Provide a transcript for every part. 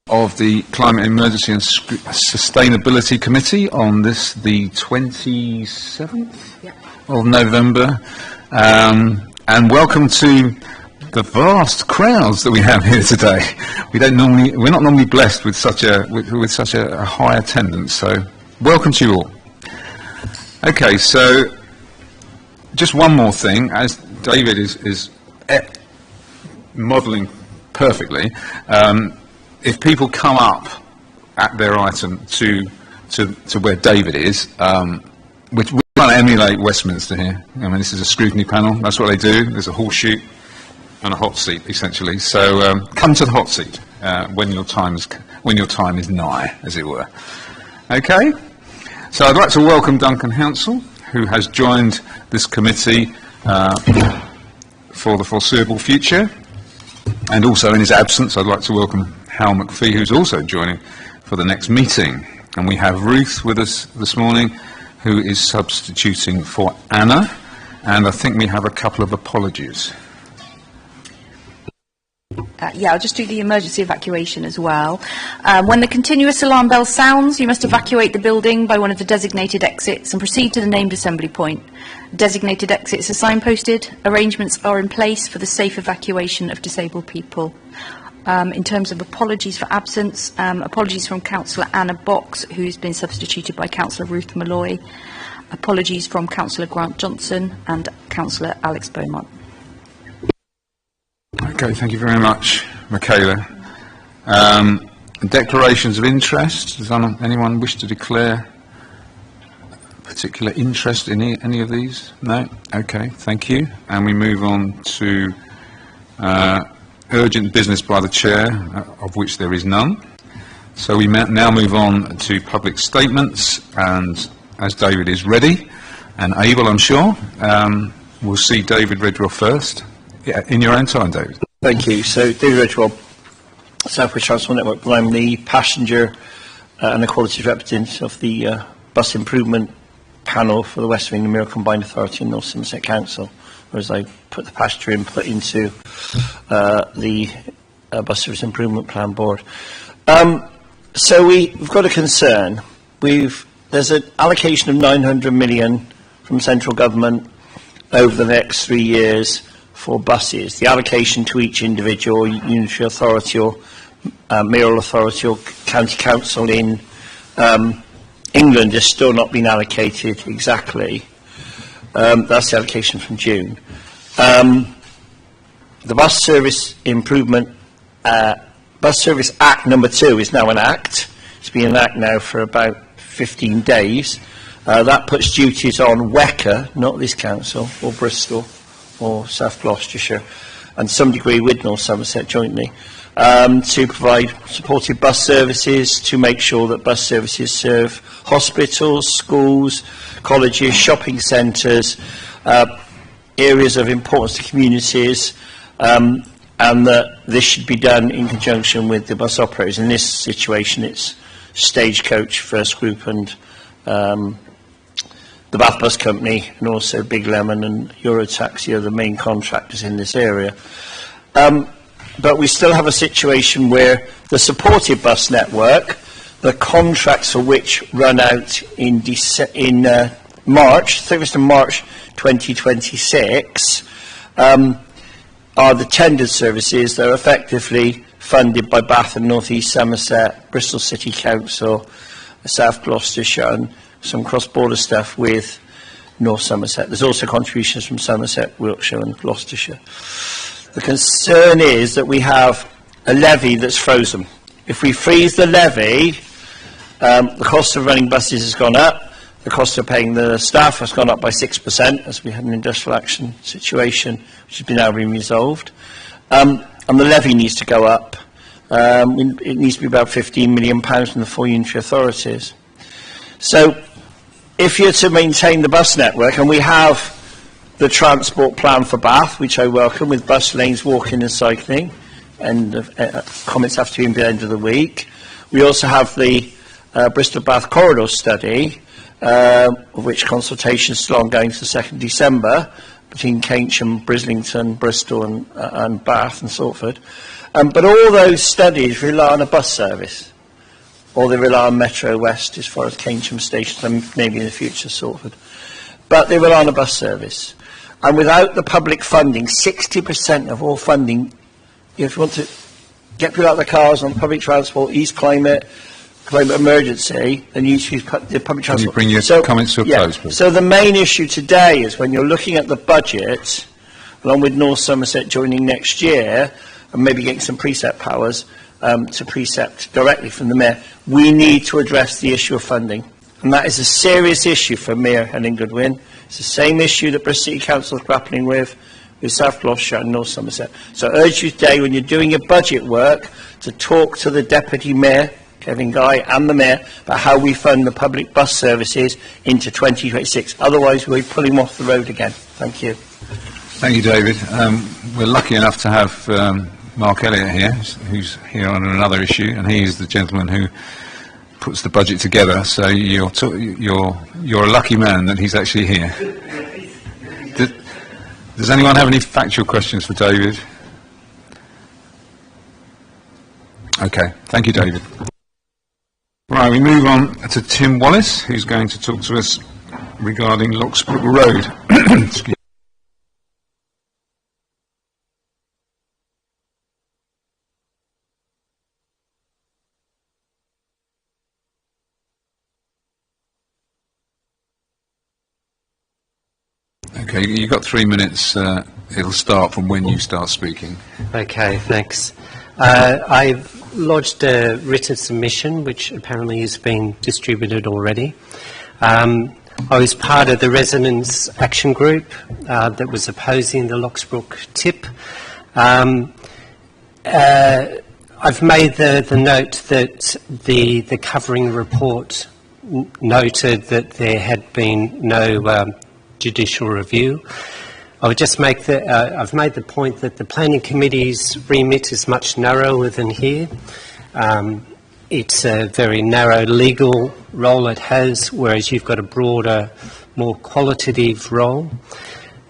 Of the Climate Emergency and Sustainability Committee on this, the 27th of November, and welcome to the vast crowds that we have here today. We're not normally blessed with such a high attendance, so welcome to you all. Okay, so just one more thing, as David is modelling perfectly. If people come up at their item to where David is, we're trying to emulate Westminster here. I mean, this is a scrutiny panel. That's what they do. There's a horseshoe and a hot seat, essentially. So come to the hot seat when your time is nigh, as it were. Okay. So I'd like to welcome Duncan Hounsell, who has joined this committee for the foreseeable future, and also in his absence, I'd like to welcome Hal McPhee, who's also joining for the next meeting. And we have Ruth with us this morning, who is substituting for Anna, and I think we have a couple of apologies. I'll just do the emergency evacuation as well. When the continuous alarm bell sounds, you must evacuate the building by one of the designated exits and proceed to the named assembly point. Designated exits are signposted. Arrangements are in place for the safe evacuation of disabled people. In terms of apologies for absence, apologies from Councillor Anna Box, who's been substituted by Councillor Ruth Malloy. Apologies from Councillor Grant Johnson and Councillor Alex Beaumont. Okay, thank you very much, Michaela. Declarations of interest. Does anyone wish to declare particular interest in any of these? No? Okay, thank you. And we move on to urgent business by the Chair, of which there is none. So we now move on to public statements, and as David is ready and able, I'm sure, we'll see David Redwell first. Yeah, in your own time, David. Thank you. So, David Redwell, South West Transport Network. I'm the passenger and the quality representative of the bus improvement panel for the West Midlands Mirror Combined Authority and North Somerset Council, whereas I put the passenger input into the Bus Service Improvement Plan Board. So we've got a concern. There's an allocation of 900 million from central government over the next 3 years for buses. The allocation to each individual unitary authority or mayoral authority or county council in England has still not been allocated exactly. That's the allocation from June. The Bus Service Improvement Bus Service Act number 2 is now an act. It's been an act now for about 15 days. That puts duties on WECA, not this council, or Bristol, or South Gloucestershire, and to some degree with North Somerset jointly, to provide supported bus services, to make sure that bus services serve hospitals, schools, colleges, shopping centres, areas of importance to communities, and that this should be done in conjunction with the bus operators. In this situation, it's Stagecoach, First Group, and the Bath Bus Company, and also Big Lemon and Eurotaxi are the main contractors in this area. But we still have a situation where the supported bus network, the contracts for which run out in March, 31st of March 2026, are the tendered services that are effectively funded by Bath and North East Somerset, Bristol City Council, South Gloucestershire, and some cross-border stuff with North Somerset. There's also contributions from Somerset, Wiltshire and Gloucestershire. The concern is that we have a levy that's frozen. If we freeze the levy, the cost of running buses has gone up, the cost of paying the staff has gone up by 6%, as we had an industrial action situation, which has now been resolved. And the levy needs to go up. It needs to be about £15 million from the 4 unitary authorities. So, if you're to maintain the bus network, and we have the transport plan for Bath, which I welcome, with bus lanes, walking and cycling, and comments have to be in by the end of the week. We also have the Bristol-Bath corridor study, of which consultation is still ongoing to the 2nd December, between Keynsham, Brislington, Bristol and Bath and Salford. But all those studies rely on a bus service, or they rely on Metro West as far as Keynsham Station, and maybe in the future Salford. But they rely on a bus service. And without the public funding, 60% of all funding, if you want to get people out of their cars on public transport, ease climate emergency, then you use the public transport. Can you bring your comments to a close, please? So the main issue today is when you're looking at the budget, along with North Somerset joining next year, and maybe getting some precept powers to precept directly from the Mayor, we need to address the issue of funding. And that is a serious issue for Mayor Helen Goodwin. It's the same issue that Bristol City Council is grappling with South Gloucestershire and North Somerset. So I urge you today, when you're doing your budget work, to talk to the Deputy Mayor, Kevin Guy, and the Mayor about how we fund the public bus services into 2026. Otherwise, we'll be pulling them off the road again. Thank you. Thank you, David. We're lucky enough to have Mark Elliott here, who's here on another issue, and he is the gentleman who puts the budget together. So you're a lucky man that he's actually here. Does anyone have any factual questions for David? Okay, thank you, David. Right, we move on to Tim Wallace, who's going to talk to us regarding Locksbrook Road. Excuse me. Okay, you've got 3 minutes. It'll start from when you start speaking. Okay, thanks. I've lodged a written submission, which apparently has been distributed already. I was part of the Residents' Action Group that was opposing the Locksbrook tip. I've made the note that the covering report noted that there had been no judicial review. I would just make I've made the point that the Planning Committee's remit is much narrower than here. It's a very narrow legal role it has, whereas you've got a broader, more qualitative role.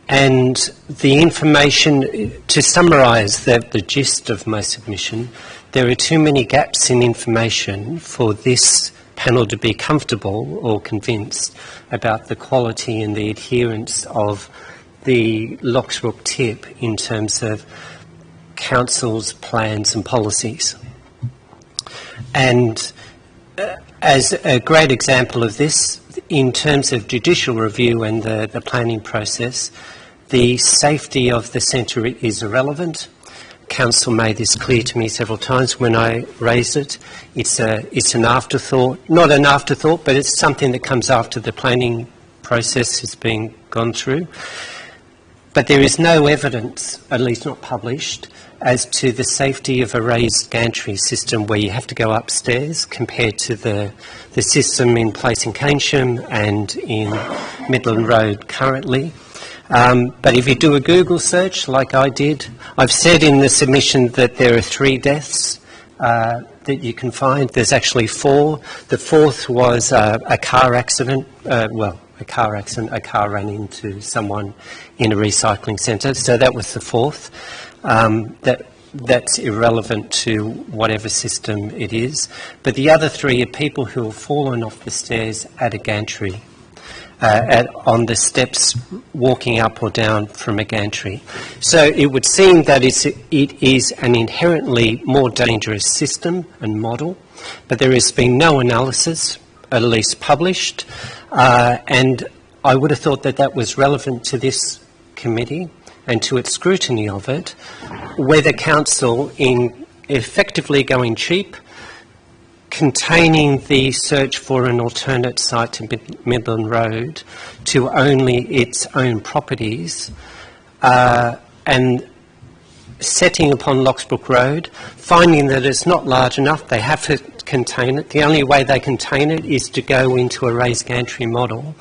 And the information, to summarise the gist of my submission, there are too many gaps in information for this panel to be comfortable or convinced about the quality and the adherence of the Locksbrook tip in terms of council's plans and policies. And as a great example of this, in terms of judicial review and the planning process, the safety of the centre is irrelevant. Council made this clear to me several times when I raised it. It's an afterthought, not an afterthought, but it's something that comes after the planning process has been gone through. But there is no evidence, at least not published, as to the safety of a raised gantry system where you have to go upstairs compared to the system in place in Keynsham and in Midland Road currently. But if you do a Google search like I did, I've said in the submission that there are 3 deaths that you can find. There's actually 4. The 4th was a car accident, a car ran into someone in a recycling centre, so that was the 4th. That's irrelevant to whatever system it is. But the other 3 are people who have fallen off the stairs at a gantry, on the steps walking up or down from a gantry. So it would seem that it is an inherently more dangerous system and model, but there has been no analysis, at least published, and I would have thought that that was relevant to this committee and to its scrutiny of it, whether council, in effectively going cheap, containing the search for an alternate site to Midland Road to only its own properties, and setting upon Locksbrook Road, finding that it's not large enough, they have to contain it. The only way they contain it is to go into a raised gantry model.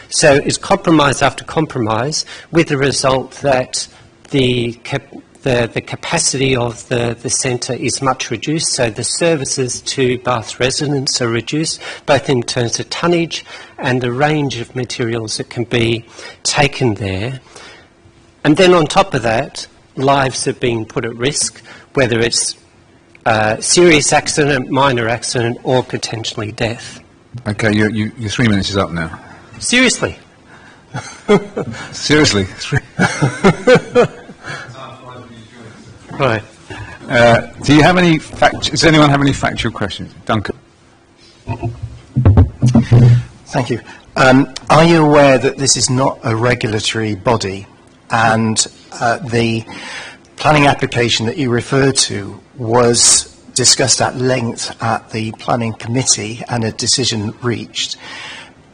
So it's compromise after compromise, with the result that the capacity of the centre is much reduced, so the services to Bath residents are reduced, both in terms of tonnage and the range of materials that can be taken there. And then on top of that, lives are being put at risk whether it's serious accident, minor accident, or potentially death. Okay, your 3 minutes is up now. Seriously. Seriously. Right. Do you have any does anyone have any factual questions? Duncan. Thank you. Are you aware that this is not a regulatory body, and the planning application that you referred to was discussed at length at the planning committee and a decision reached,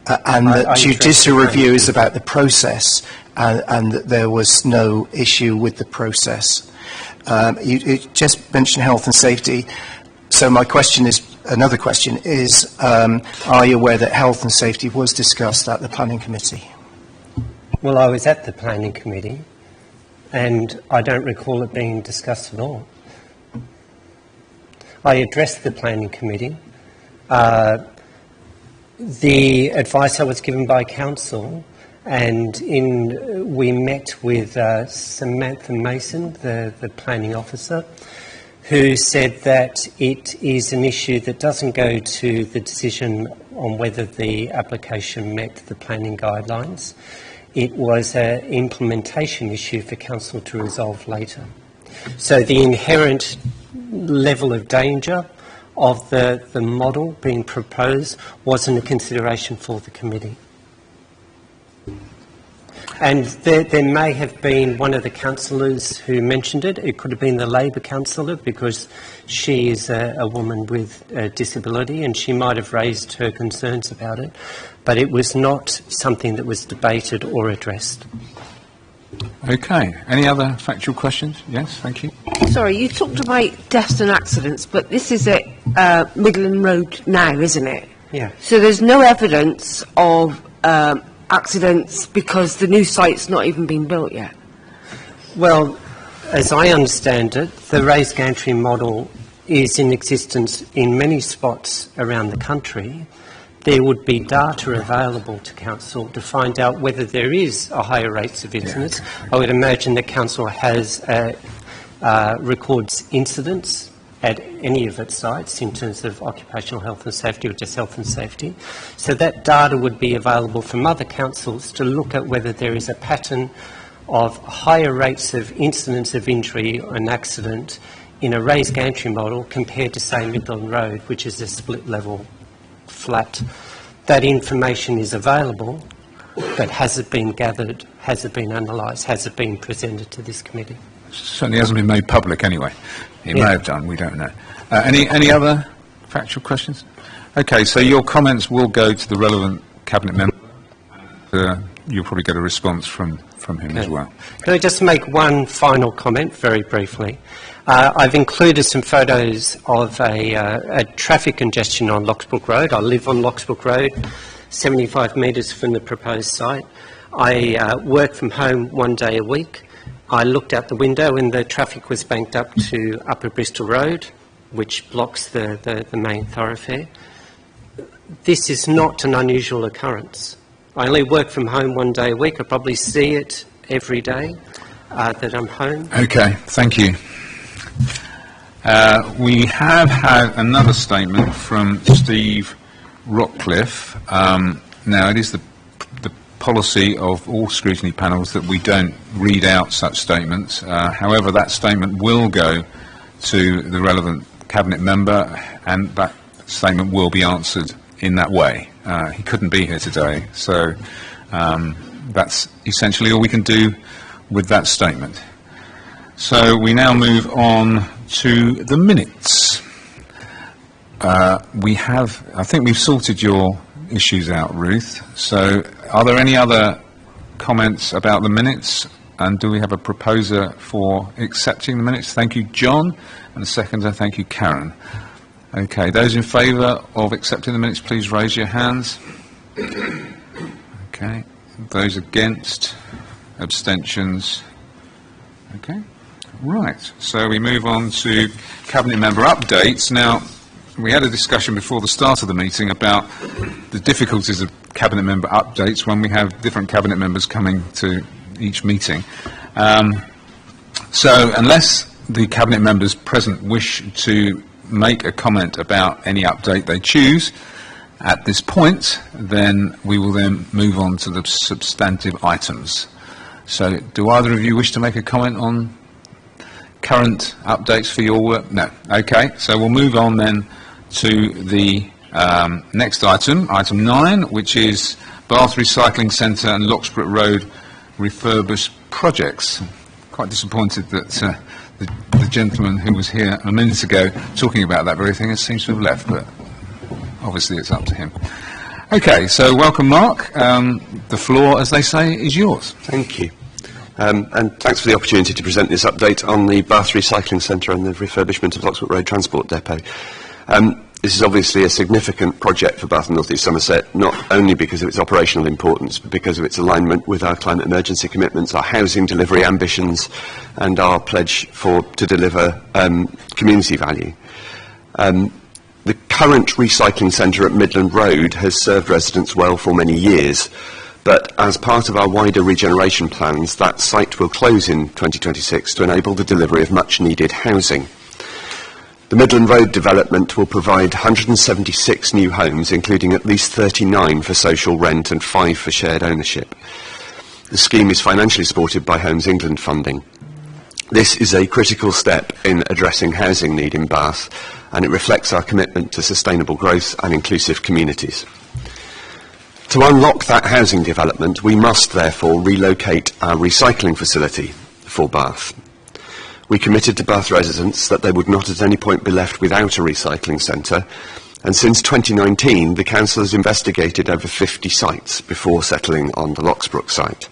and that judicial review is about the process, and that there was no issue with the process? You just mentioned health and safety, so my question is, another question is, are you aware that health and safety was discussed at the planning committee? Well, I was at the planning committee, and I don't recall it being discussed at all. I addressed the planning committee. The advice I was given by council, and we met with Samantha Mason, the planning officer, who said that it is an issue that doesn't go to the decision on whether the application met the planning guidelines. It was an implementation issue for council to resolve later. So the inherent level of danger of the model being proposed wasn't a consideration for the committee. And there may have been one of the councillors who mentioned it. It could have been the Labor councillor, because she is a woman with a disability, and she might have raised her concerns about it. But it was not something that was debated or addressed. Okay. Any other factual questions? Yes, thank you. Sorry, you talked about deaths and accidents, but this is at Midland Road now, isn't it? Yeah. So there's no evidence of accidents because the new site's not even been built yet? Well, as I understand it, the raised gantry model is in existence in many spots around the country. There would be data available to council to find out whether there is a higher rates of incidents. Yeah. I would imagine that council has records incidents at any of its sites in terms of occupational health and safety, or just health and safety. So that data would be available from other councils to look at whether there is a pattern of higher rates of incidents of injury and accident in a raised gantry model compared to, say, Midland Road, which is a split level flat. That information is available, but has it been gathered? Has it been analysed? Has it been presented to this committee? Certainly hasn't been made public anyway. It may have done, we don't know. Any other factual questions? Okay, so your comments will go to the relevant cabinet member. You'll probably get a response from him as well. Can I just make one final comment very briefly? I've included some photos of a traffic congestion on Locksbrook Road. I live on Locksbrook Road, 75 metres from the proposed site. I work from home one day a week. I looked out the window and the traffic was banked up to Upper Bristol Road, which blocks the main thoroughfare. This is not an unusual occurrence. I only work from home one day a week. I probably see it every day that I'm home. Okay, thank you. We have had another statement from Steve Rockcliffe. Now, it is the policy of all scrutiny panels that we don't read out such statements. However, that statement will go to the relevant cabinet member, and that statement will be answered in that way. He couldn't be here today, so that's essentially all we can do with that statement. So we now move on to the minutes. I think we've sorted your issues out, Ruth. So are there any other comments about the minutes? And do we have a proposer for accepting the minutes? Thank you, John. And a seconder, thank you, Karen. Okay, those in favour of accepting the minutes, please raise your hands. Okay, those against, abstentions. Okay, right. So we move on to cabinet member updates. Now, we had a discussion before the start of the meeting about the difficulties of cabinet member updates when we have different cabinet members coming to each meeting. So unless the Cabinet members present wish to make a comment about any update they choose at this point, then we will then move on to the substantive items. So, do either of you wish to make a comment on current updates for your work? No. Okay, so we'll move on then to the next item, item 9, which is Bath Recycling Centre and Locksbrook Road refurbish projects. Quite disappointed that the gentleman who was here a minute ago talking about that very thing seems to have left, but obviously it's up to him. Okay, so welcome, Mark. The floor, as they say, is yours. Thank you. And thanks for the opportunity to present this update on the Bath Recycling Centre and the refurbishment of Locksbrook Road Transport Depot. This is obviously a significant project for Bath and North East Somerset, not only because of its operational importance, but because of its alignment with our climate emergency commitments, our housing delivery ambitions, and our pledge to deliver community value. The current recycling centre at Midland Road has served residents well for many years, but as part of our wider regeneration plans, that site will close in 2026 to enable the delivery of much needed housing. The Midland Road development will provide 176 new homes, including at least 39 for social rent and 5 for shared ownership. The scheme is financially supported by Homes England funding. This is a critical step in addressing housing need in Bath, and it reflects our commitment to sustainable growth and inclusive communities. To unlock that housing development, we must therefore relocate our recycling facility for Bath. We committed to Bath residents that they would not at any point be left without a recycling centre, and since 2019 the Council has investigated over 50 sites before settling on the Locksbrook site.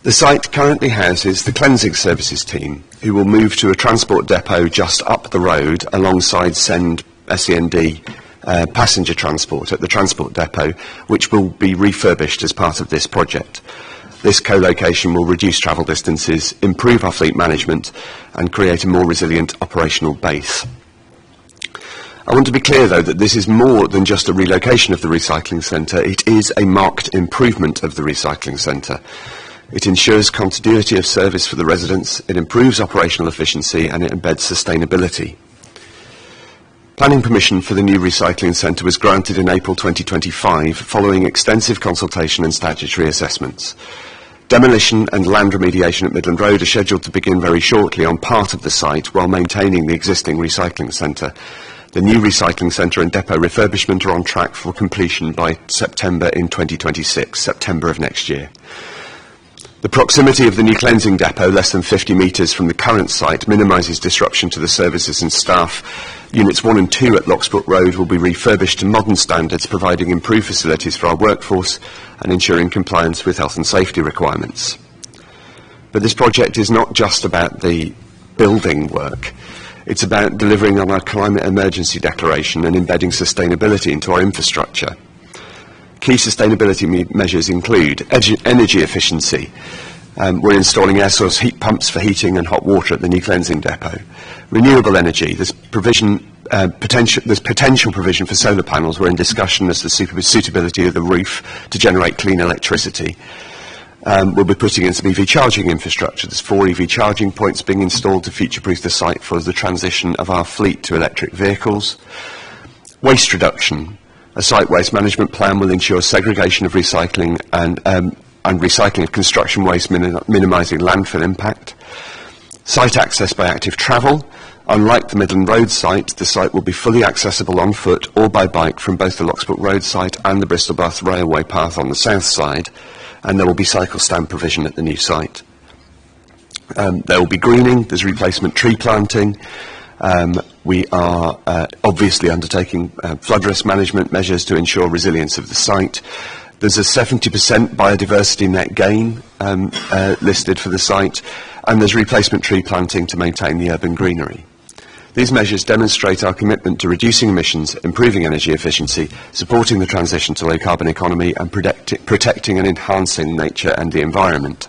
The site currently houses the cleansing services team, who will move to a transport depot just up the road alongside SEND passenger transport at the transport depot, which will be refurbished as part of this project. This co-location will reduce travel distances, improve our fleet management, and create a more resilient operational base. I want to be clear, though, that this is more than just a relocation of the recycling centre. It is a marked improvement of the recycling centre. It ensures continuity of service for the residents, it improves operational efficiency, and it embeds sustainability. Planning permission for the new recycling centre was granted in April 2025 following extensive consultation and statutory assessments. Demolition and land remediation at Midland Road are scheduled to begin very shortly on part of the site while maintaining the existing recycling centre. The new recycling centre and depot refurbishment are on track for completion by September in 2026, September of next year. The proximity of the new cleansing depot, less than 50 metres from the current site, minimises disruption to the services and staff. Units 1 and 2 at Locksbrook Road will be refurbished to modern standards, providing improved facilities for our workforce and ensuring compliance with health and safety requirements. But this project is not just about the building work. It's about delivering on our climate emergency declaration and embedding sustainability into our infrastructure. Key sustainability measures include energy efficiency. We're installing air source heat pumps for heating and hot water at the new cleansing depot. Renewable energy, there's potential provision for solar panels. We're in discussion as to the suitability of the roof to generate clean electricity. We'll be putting in some EV charging infrastructure. There's 4 EV charging points being installed to future-proof the site for the transition of our fleet to electric vehicles. Waste reduction. A site waste management plan will ensure segregation of recycling and recycling of construction waste, minimising landfill impact. Site access by active travel. Unlike the Midland Road site, the site will be fully accessible on foot or by bike from both the Locksbrook Road site and the Bristol Bath Railway path on the south side, and there will be cycle stand provision at the new site. There will be greening, there's replacement tree planting. We are obviously undertaking flood risk management measures to ensure resilience of the site. There's a 70% biodiversity net gain listed for the site, and there's replacement tree planting to maintain the urban greenery. These measures demonstrate our commitment to reducing emissions, improving energy efficiency, supporting the transition to low carbon economy, and protecting and enhancing nature and the environment.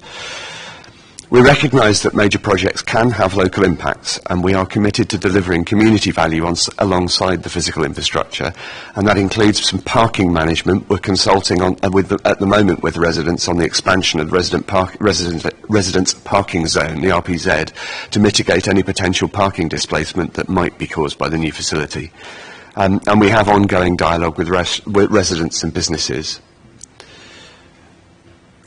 We recognise that major projects can have local impacts, and we are committed to delivering community value alongside the physical infrastructure, and that includes some parking management. We're consulting at the moment with residents on the expansion of residents parking zone, the RPZ, to mitigate any potential parking displacement that might be caused by the new facility. And we have ongoing dialogue with residents and businesses.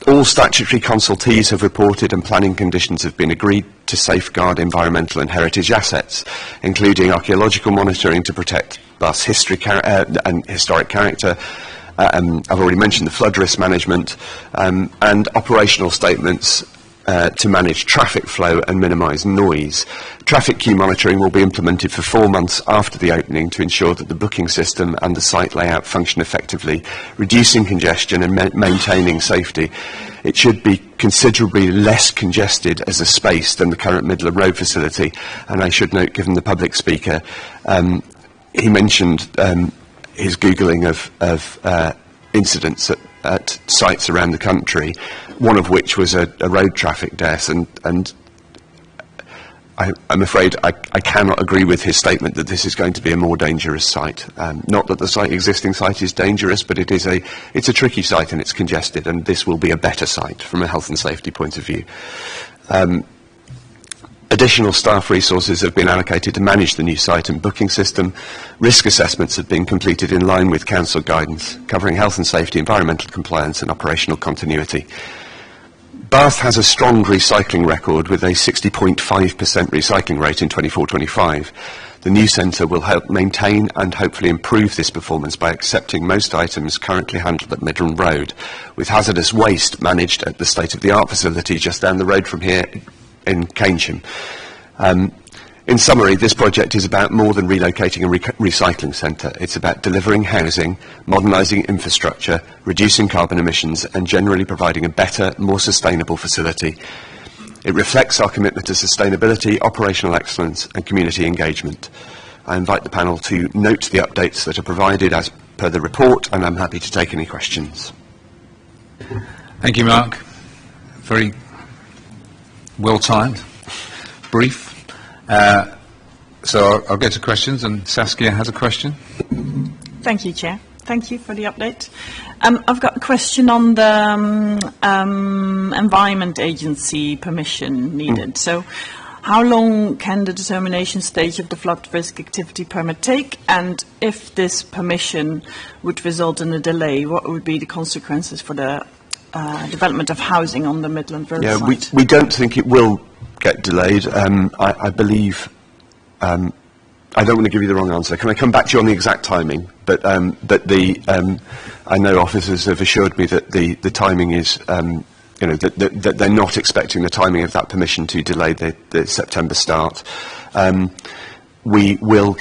All statutory consultees have reported and planning conditions have been agreed to safeguard environmental and heritage assets, including archaeological monitoring to protect bus history and historic character. I've already mentioned the flood risk management and operational statements to manage traffic flow and minimise noise. Traffic queue monitoring will be implemented for 4 months after the opening to ensure that the booking system and the site layout function effectively, reducing congestion and maintaining safety. It should be considerably less congested as a space than the current Midland Road facility, and I should note, given the public speaker, he mentioned his Googling of incidents at sites around the country, one of which was a road traffic death, and I'm afraid I cannot agree with his statement that this is going to be a more dangerous site. Not that the existing site is dangerous, but it's a tricky site and it's congested, and this will be a better site from a health and safety point of view. Additional staff resources have been allocated to manage the new site and booking system. Risk assessments have been completed in line with council guidance, covering health and safety, environmental compliance and operational continuity. Bath has a strong recycling record with a 60.5% recycling rate in 24-25. The new centre will help maintain and hopefully improve this performance by accepting most items currently handled at Midland Road, with hazardous waste managed at the state-of-the-art facility just down the road from here in Keynsham. In summary, this project is about more than relocating a recycling centre. It's about delivering housing, modernising infrastructure, reducing carbon emissions and generally providing a better, more sustainable facility. It reflects our commitment to sustainability, operational excellence and community engagement. I invite the panel to note the updates that are provided as per the report, and I'm happy to take any questions. Thank you, Mark. Very well timed, brief. So I'll get to questions, and Saskia has a question. Thank you, Chair. Thank you for the update. I've got a question on the Environment Agency permission needed. So how long can the determination stage of the flood risk activity permit take? And if this permission would result in a delay, what would be the consequences for the development of housing on the Midland Road site? We don't think it will get delayed. I believe, I don't want to give you the wrong answer. Can I come back to you on the exact timing? But I know officers have assured me that the timing is, that they're not expecting the timing of that permission to delay the September start. We will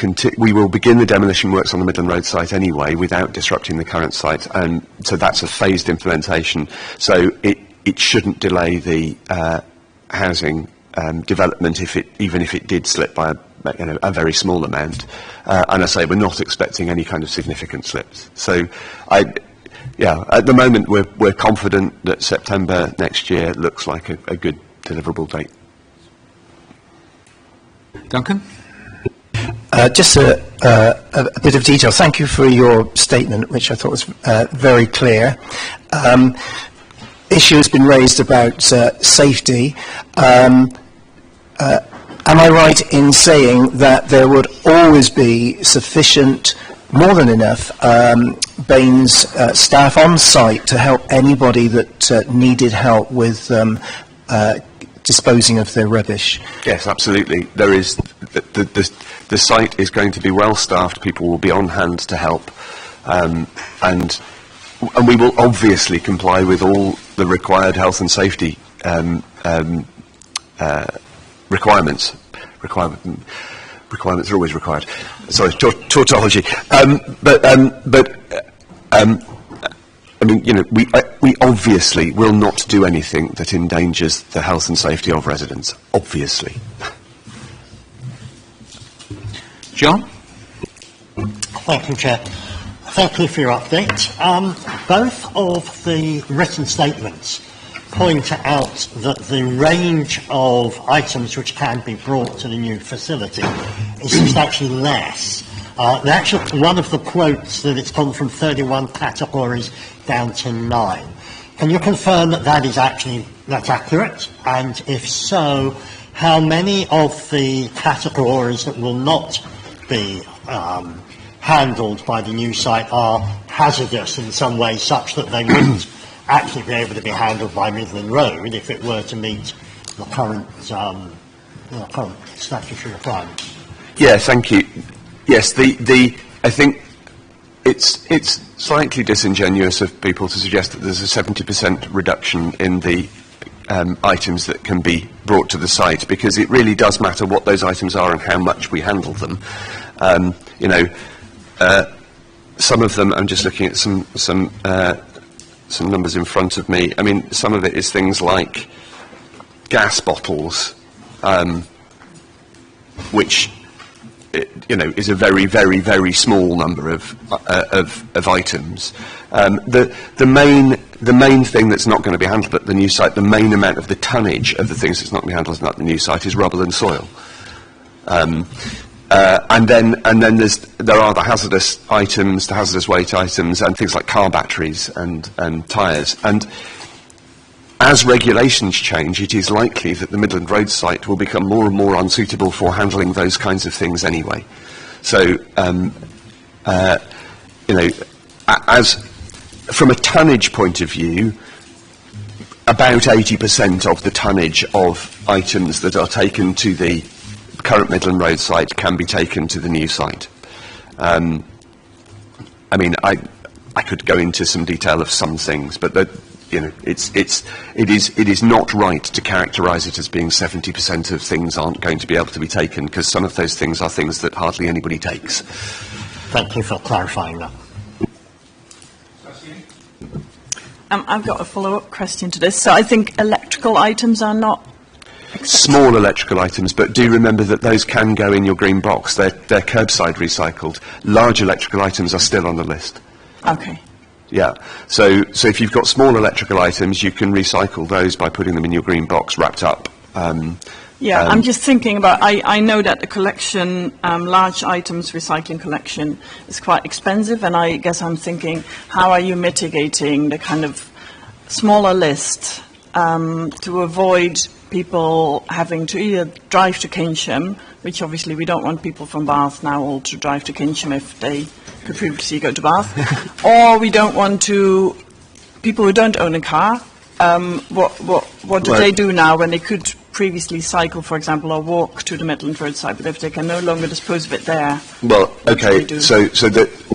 begin the demolition works on the Midland Road site anyway, without disrupting the current site, and so that's a phased implementation. So it shouldn't delay the housing development even if it did slip by a very small amount. And I say we're not expecting any kind of significant slips. So at the moment we're confident that September next year looks like a good deliverable date. Duncan? Just a bit of detail. Thank you for your statement, which I thought was very clear. Issue has been raised about safety. Am I right in saying that there would always be sufficient, more than enough, Baines staff on site to help anybody that needed help with disposing of their rubbish? Yes, absolutely. There is. The site is going to be well staffed. People will be on hand to help, and we will obviously comply with all the required health and safety requirements. Requirements are always required. Sorry, tautology. I mean, we obviously will not do anything that endangers the health and safety of residents. Obviously. John? Thank you, Chair. Thank you for your update. Both of the written statements point out that the range of items which can be brought to the new facility is substantially less. One of the quotes that it's gone from 31 categories down to 9. Can you confirm that that's accurate? And if so, how many of the categories that will not be handled by the new site are hazardous in some way, such that they wouldn't actually be able to be handled by Midland Road if it were to meet the current statutory requirements? Yeah, thank you. Yes, I think it's slightly disingenuous of people to suggest that there's a 70% reduction in the items that can be brought to the site, because it really does matter what those items are and how much we handle them. Some of them, I'm just looking at some numbers in front of me. I mean, some of it is things like gas bottles, which is a very, very, very small number of items. The main thing that's not going to be handled at the new site, the main amount of the tonnage of the things that's not going to be handled at the new site is rubble and soil. And then there are the hazardous items, the hazardous weight items, and things like car batteries and tyres. And as regulations change, it is likely that the Midland Road site will become more and more unsuitable for handling those kinds of things anyway. So, as from a tonnage point of view, about 80% of the tonnage of items that are taken to the current Midland Road site can be taken to the new site. I mean, I could go into some detail of some things, but it is not right to characterise it as being 70% of things aren't going to be able to be taken, because some of those things are things that hardly anybody takes. Thank you for clarifying that. I've got a follow-up question to this. So I think electrical items are not small electrical items, but do remember that those can go in your green box. They're curbside recycled. Large electrical items are still on the list. Okay. Yeah, so if you've got small electrical items, you can recycle those by putting them in your green box wrapped up. I'm just thinking about, I know that the collection, large items recycling collection is quite expensive, and I guess I'm thinking, how are you mitigating the kind of smaller list to avoid people having to either drive to Keynsham, which obviously we don't want people from Bath now all to drive to Keynsham if they could previously go to Bath, or we don't want to, people who don't own a car, what do they do now when they could previously cycle, for example, or walk to the Midland Road site, but if they can no longer dispose of it there? Well, okay, so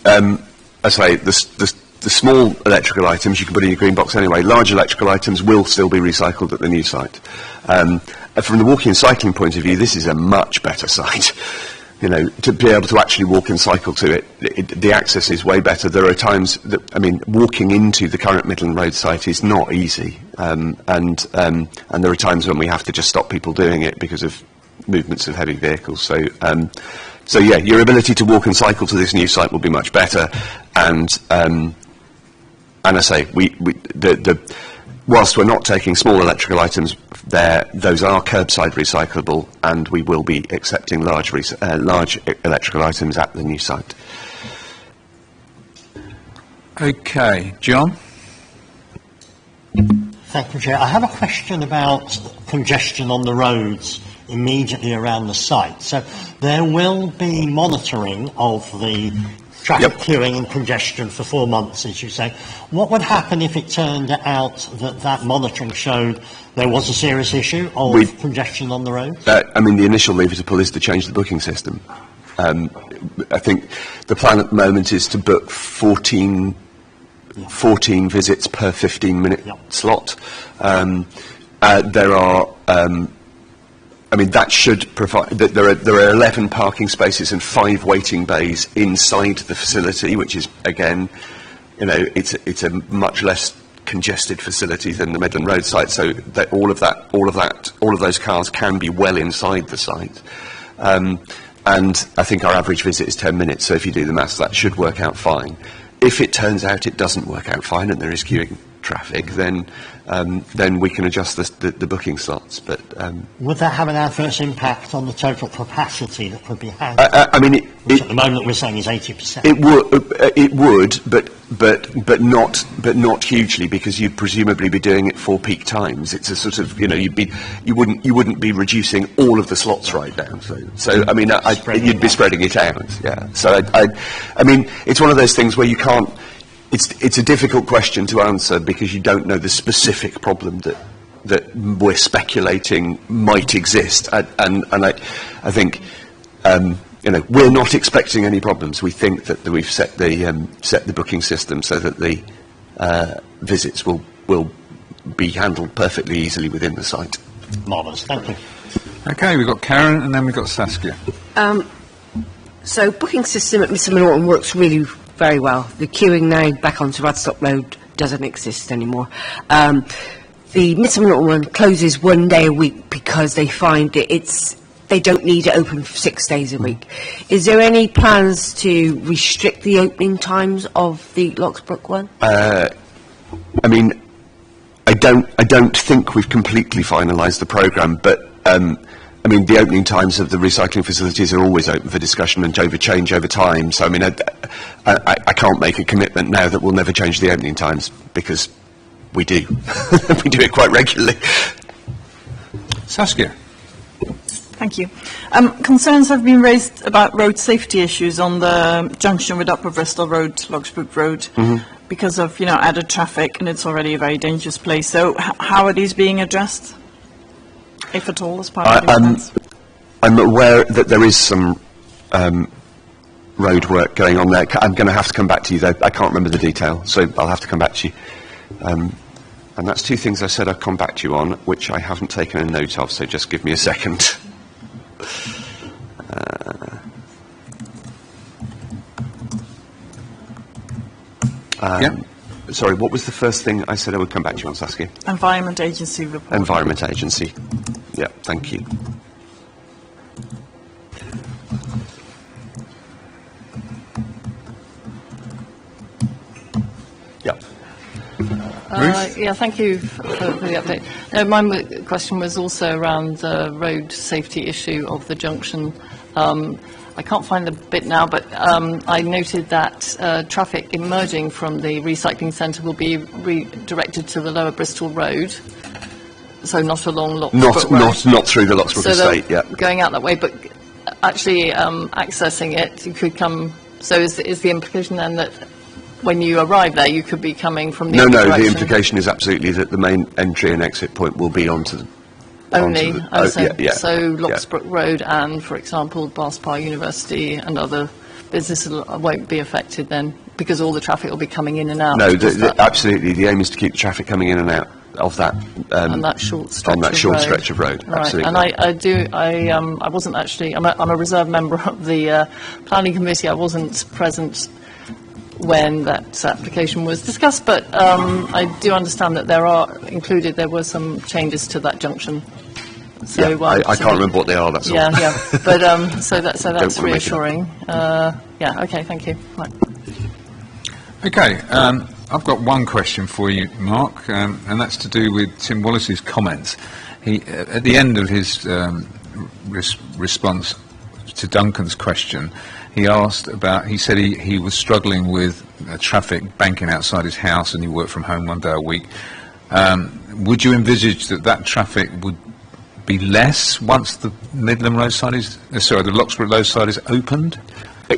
I say the small electrical items you can put in your green box anyway. Large electrical items will still be recycled at the new site. From the walking and cycling point of view, this is a much better site. To be able to actually walk and cycle to it, the access is way better. There are times that, walking into the current Midland Road site is not easy, and there are times when we have to just stop people doing it because of movements of heavy vehicles. So yeah, your ability to walk and cycle to this new site will be much better, and I say whilst we're not taking small electrical items there, those are curbside recyclable, and we will be accepting large electrical items at the new site. Okay, John? Thank you, Chair. I have a question about congestion on the roads immediately around the site. So there will be monitoring of the traffic queuing and congestion for 4 months, as you say. What would happen if it turned out that monitoring showed there was a serious issue of congestion on the road? The initial lever to pull is to change the booking system. I think the plan at the moment is to book 14 visits per 15-minute slot. There are that should provide that there are 11 parking spaces and 5 waiting bays inside the facility, which is, again, it's a much less congested facility than the Midland Road site, so that all of those cars can be well inside the site. And I think our average visit is 10 minutes, so if you do the maths, that should work out fine. If it turns out it doesn't work out fine and there is traffic, then we can adjust the booking slots. But would that have an adverse impact on the total capacity that could be handled? I mean, which at the moment we're saying is 80%. It would, but not hugely, because you'd presumably be doing it for peak times. It's a sort of, you wouldn't be reducing all of the slots right down. So I mean, you'd be spreading it out. Yeah. So I mean, it's one of those things where you can't. It's a difficult question to answer because you don't know the specific problem that we're speculating might exist, and I think we're not expecting any problems. We think that we've set the booking system so that the visits will be handled perfectly easily within the site. Marvellous, thank you. Okay, we've got Karen and then we've got Saskia. So booking system at Mr Norton works really very well. The queuing now back onto Radstock Road doesn't exist anymore. The Mr Norton one closes 1 day a week because they find they don't need it open for 6 days a week. Is there any plans to restrict the opening times of the Locksbrook one? I mean, I don't think we've completely finalised the programme, but I mean, the opening times of the recycling facilities are always open for discussion and change over time. So, I mean, I can't make a commitment now that we'll never change the opening times, because we do. We do it quite regularly. Saskia. Thank you. Concerns have been raised about road safety issues on the junction with Upper Bristol Road, Locksbrook Road, because of, added traffic, and it's already a very dangerous place. So how are these being addressed, if at all, as part of the plans? I'm aware that there is some road work going on there. I'm going to have to come back to you, though. I can't remember the detail, so I'll have to come back to you. And that's two things I said I'd come back to you on, which I haven't taken a note of, so just give me a second. Sorry, what was the first thing I said I would come back to you on, Saskia? Environment Agency report. Environment Agency. Yeah, thank you. Yeah. Yeah, thank you for the update. No, my question was also around the road safety issue of the junction. I can't find the bit now, but I noted that traffic emerging from the recycling centre will be redirected to the Lower Bristol Road, so not along Locksbrook Road. Not through the Locksbrook estate, yeah. Going out that way, but actually accessing it, you could come. So is the implication then that when you arrive there, you could be coming from the other direction? The implication is absolutely that the main entry and exit point will be onto the... Only, so Locksbrook Road and, for example, Barspar University and other businesses won't be affected then, because all the traffic will be coming in and out. No, absolutely. The aim is to keep the traffic coming in and out of that on that short stretch of road. Right. Absolutely. And I wasn't actually. I'm a reserve member of the planning committee. I wasn't present when that application was discussed, but I do understand that there were some changes to that junction. So I can't remember what they are. That's all. Yeah. But so that's reassuring. Okay. Thank you. Right. Okay. I've got one question for you, Mark, and that's to do with Tim Wallace's comments. He, at the end of his response to Duncan's question, he asked about. He said he was struggling with traffic banking outside his house, and he worked from home 1 day a week. Would you envisage that traffic would be less once the Midland Road side the Locksbrook Road side is opened?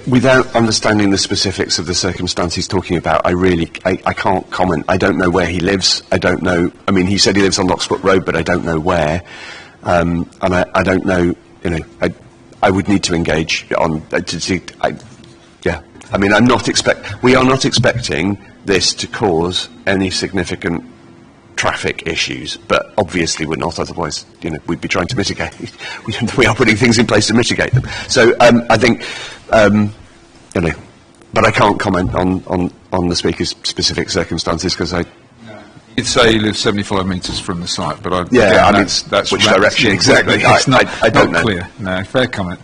Without understanding the specifics of the circumstance he's talking about, I can't comment. I don't know where he lives. I don't know. I mean, he said he lives on Locksbrook Road, but I don't know where. And I don't know. I would need to engage on to see. I mean, we are not expecting this to cause any significant traffic issues, but obviously we're not. Otherwise, we'd be trying to mitigate. We are putting things in place to mitigate them. So I think, but I can't comment on the speaker's specific circumstances because I. You'd say he lives 75 metres from the site, but that's which direction exactly? It's not I don't know. Clear. No, fair comment.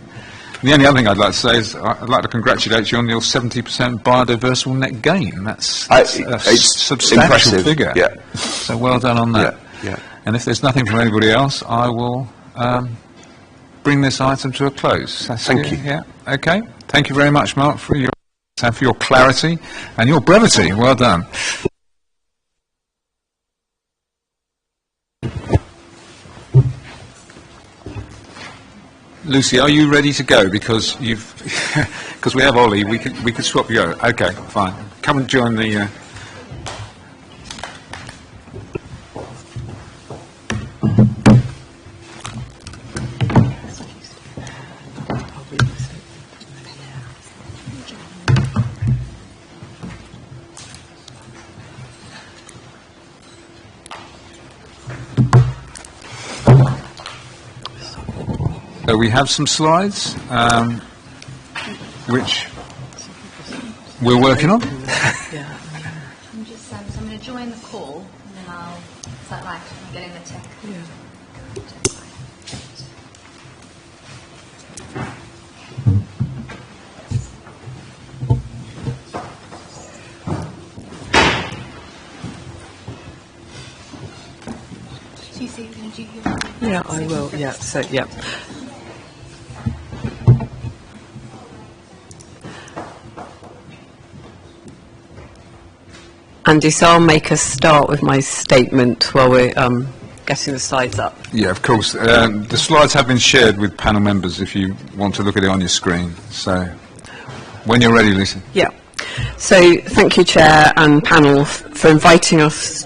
The only other thing I'd like to say is I'd like to congratulate you on your 70% biodiversal net gain. That's a it's substantial impressive, figure. yeah. So well done on that. Yeah. And if there's nothing from anybody else, I will bring this item to a close. Thank you. Yeah. Okay. Thank you very much, Mark, for your clarity and your brevity. Well done. Lucy, are you ready to go? Because because we have Ollie, we could swap you over. Okay, fine. Come and join the. So we have some slides, which we're working on. I'm just so I'm going to join the call, and then I'll. Is that right? I'm getting the tech. Yeah, I will. Yeah. So yeah. Andy, so I'll make us start with my statement while we're getting the slides up. Yeah, of course. The slides have been shared with panel members if you want to look at it on your screen. So when you're ready, Lisa. Yeah. So thank you, Chair and panel, for inviting us.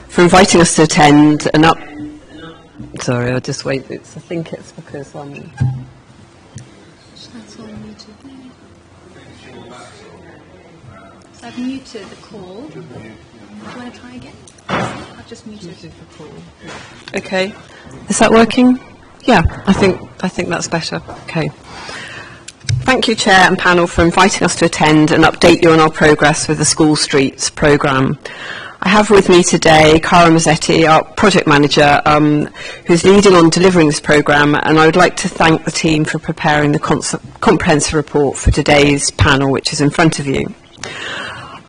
For inviting us to attend an up. Sorry, I'll just wait. I think it's because That's all muted. So I've muted the call. Do you want to try again? I've just muted the call. Okay. Is that working? Yeah, I think that's better. Okay. Thank you, Chair and panel, for inviting us to attend and update you on our progress with the School Streets programme. I have with me today Cara Mazzetti, our project manager, who's leading on delivering this programme, and I would like to thank the team for preparing the comprehensive report for today's panel, which is in front of you.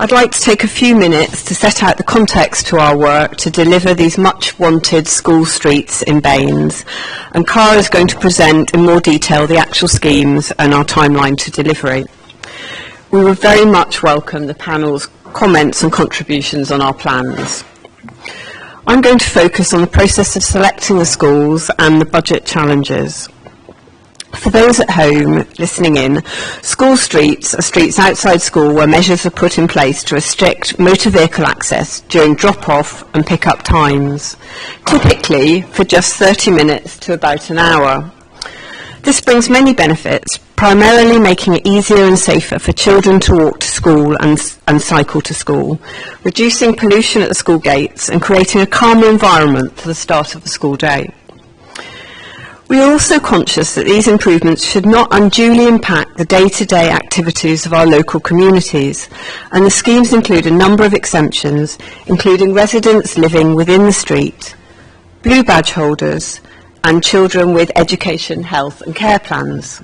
I'd like to take a few minutes to set out the context to our work to deliver these much-wanted school streets in Baines, and Cara is going to present in more detail the actual schemes and our timeline to delivery. We would very much welcome the panel's comments and contributions on our plans. I'm going to focus on the process of selecting the schools and the budget challenges. For those at home listening in, school streets are streets outside school where measures are put in place to restrict motor vehicle access during drop-off and pick-up times, typically for just 30 minutes to about an hour. This brings many benefits, primarily making it easier and safer for children to walk to school and cycle to school, reducing pollution at the school gates and creating a calmer environment for the start of the school day. We are also conscious that these improvements should not unduly impact the day-to-day activities of our local communities, and the schemes include a number of exemptions, including residents living within the street, blue badge holders, and children with education, health and care plans.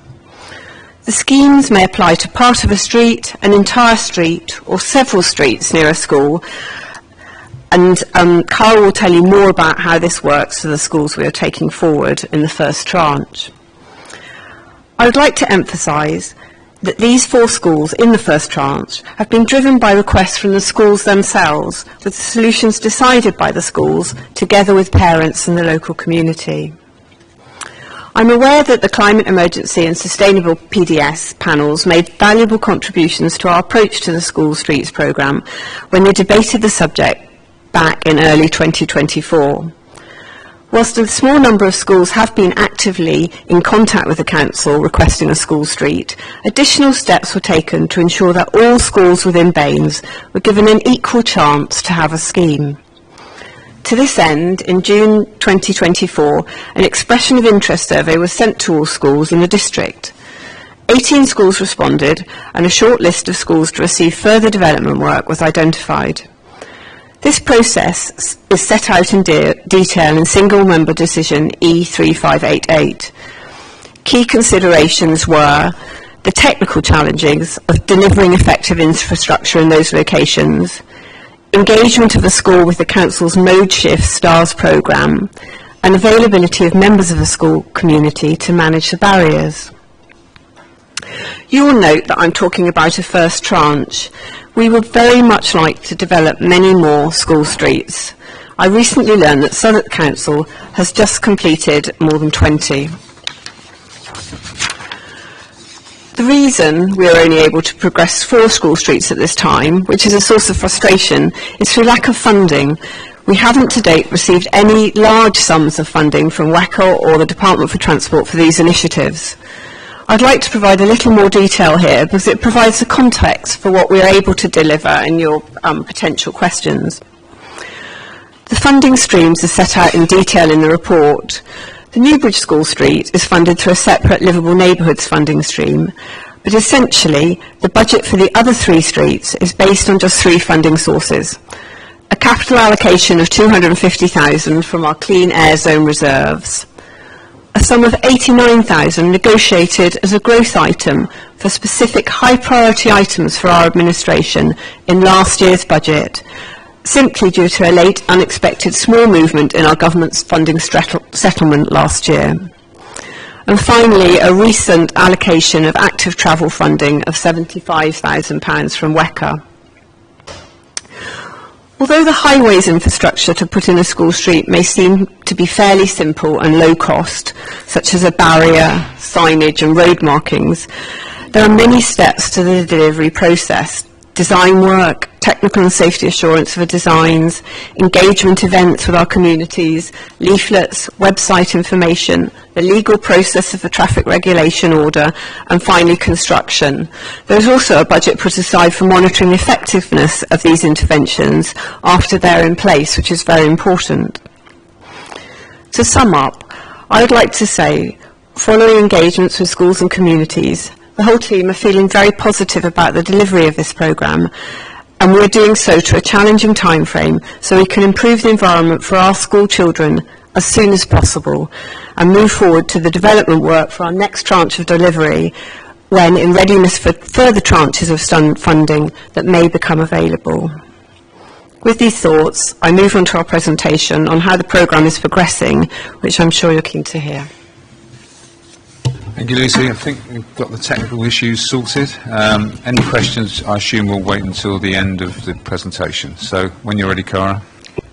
The schemes may apply to part of a street, an entire street, or several streets near a school, and Carl will tell you more about how this works for the schools we are taking forward in the first tranche. I would like to emphasise that these 4 schools in the first tranche have been driven by requests from the schools themselves, with the solutions decided by the schools together with parents and the local community. I'm aware that the Climate Emergency and Sustainable PDS panels made valuable contributions to our approach to the School Streets programme when they debated the subject back in early 2024. Whilst a small number of schools have been actively in contact with the Council requesting a school street, additional steps were taken to ensure that all schools within Baines were given an equal chance to have a scheme. To this end, in June 2024, an expression of interest survey was sent to all schools in the district. 18 schools responded, and a short list of schools to receive further development work was identified. This process is set out in detail in Single Member Decision E3588. Key considerations were the technical challenges of delivering effective infrastructure in those locations, engagement of the school with the Council's Mode Shift STARS programme, and availability of members of the school community to manage the barriers. You will note that I'm talking about a first tranche. We would very much like to develop many more school streets. I recently learned that Southwark Council has just completed more than 20. The reason we are only able to progress 4 school streets at this time, which is a source of frustration, is through lack of funding. We haven't to date received any large sums of funding from WACO or the Department for Transport for these initiatives. I'd like to provide a little more detail here because it provides the context for what we are able to deliver in your potential questions. The funding streams are set out in detail in the report. The Newbridge School Street is funded through a separate Livable Neighbourhoods funding stream, but essentially the budget for the other 3 streets is based on just 3 funding sources. A capital allocation of £250,000 from our Clean Air Zone reserves, a sum of £89,000 negotiated as a growth item for specific high priority items for our administration in last year's budget, simply due to a late unexpected small movement in our government's funding settlement last year. And finally, a recent allocation of active travel funding of £75,000 from WECA. Although the highways infrastructure to put in a school street may seem to be fairly simple and low cost, such as a barrier, signage and road markings, there are many steps to the delivery process. Design work, technical and safety assurance for designs, engagement events with our communities, leaflets, website information, the legal process of the traffic regulation order, and finally construction. There is also a budget put aside for monitoring the effectiveness of these interventions after they're in place, which is very important. To sum up, I would like to say, following engagements with schools and communities, the whole team are feeling very positive about the delivery of this programme, and we are doing so to a challenging time frame so we can improve the environment for our school children as soon as possible and move forward to the development work for our next tranche of delivery when in readiness for further tranches of funding that may become available. With these thoughts, I move on to our presentation on how the programme is progressing, which I'm sure you're keen to hear. Thank you, Lucy. I think we've got the technical issues sorted. Any questions, I assume we'll wait until the end of the presentation. So when you're ready, Cara.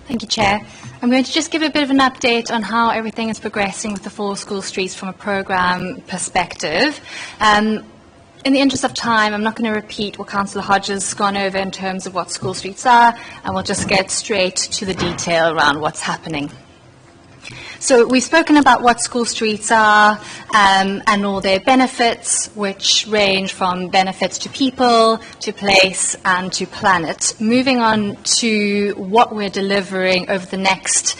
Thank you, Chair. I'm going to just give a bit of an update on how everything is progressing with the 4 school streets from a programme perspective. In the interest of time, I'm not going to repeat what Councillor Hodges has gone over in terms of what school streets are, and we'll just get straight to the detail around what's happening. So we've spoken about what school streets are and all their benefits, which range from benefits to people, to place and to planet. Moving on to what we're delivering over the next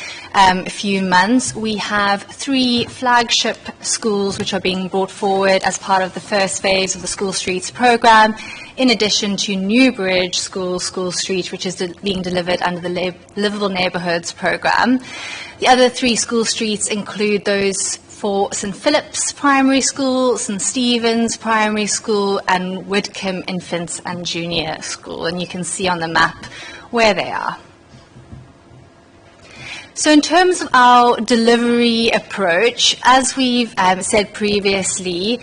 few months, we have 3 flagship schools which are being brought forward as part of the first phase of the School Streets programme, in addition to Newbridge School Street, which is being delivered under the Livable Neighbourhoods programme. The other 3 school streets include those for St Philip's Primary School, St Stephen's Primary School and Whitcomb Infants and Junior School, and you can see on the map where they are. So in terms of our delivery approach, as we've said previously,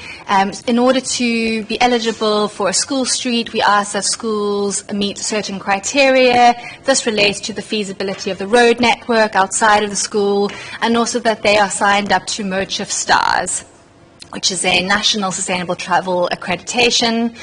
in order to be eligible for a school street, we ask that schools meet certain criteria. This relates to the feasibility of the road network outside of the school, and also that they are signed up to Mode Shift STARS, which is a National Sustainable Travel Accreditation.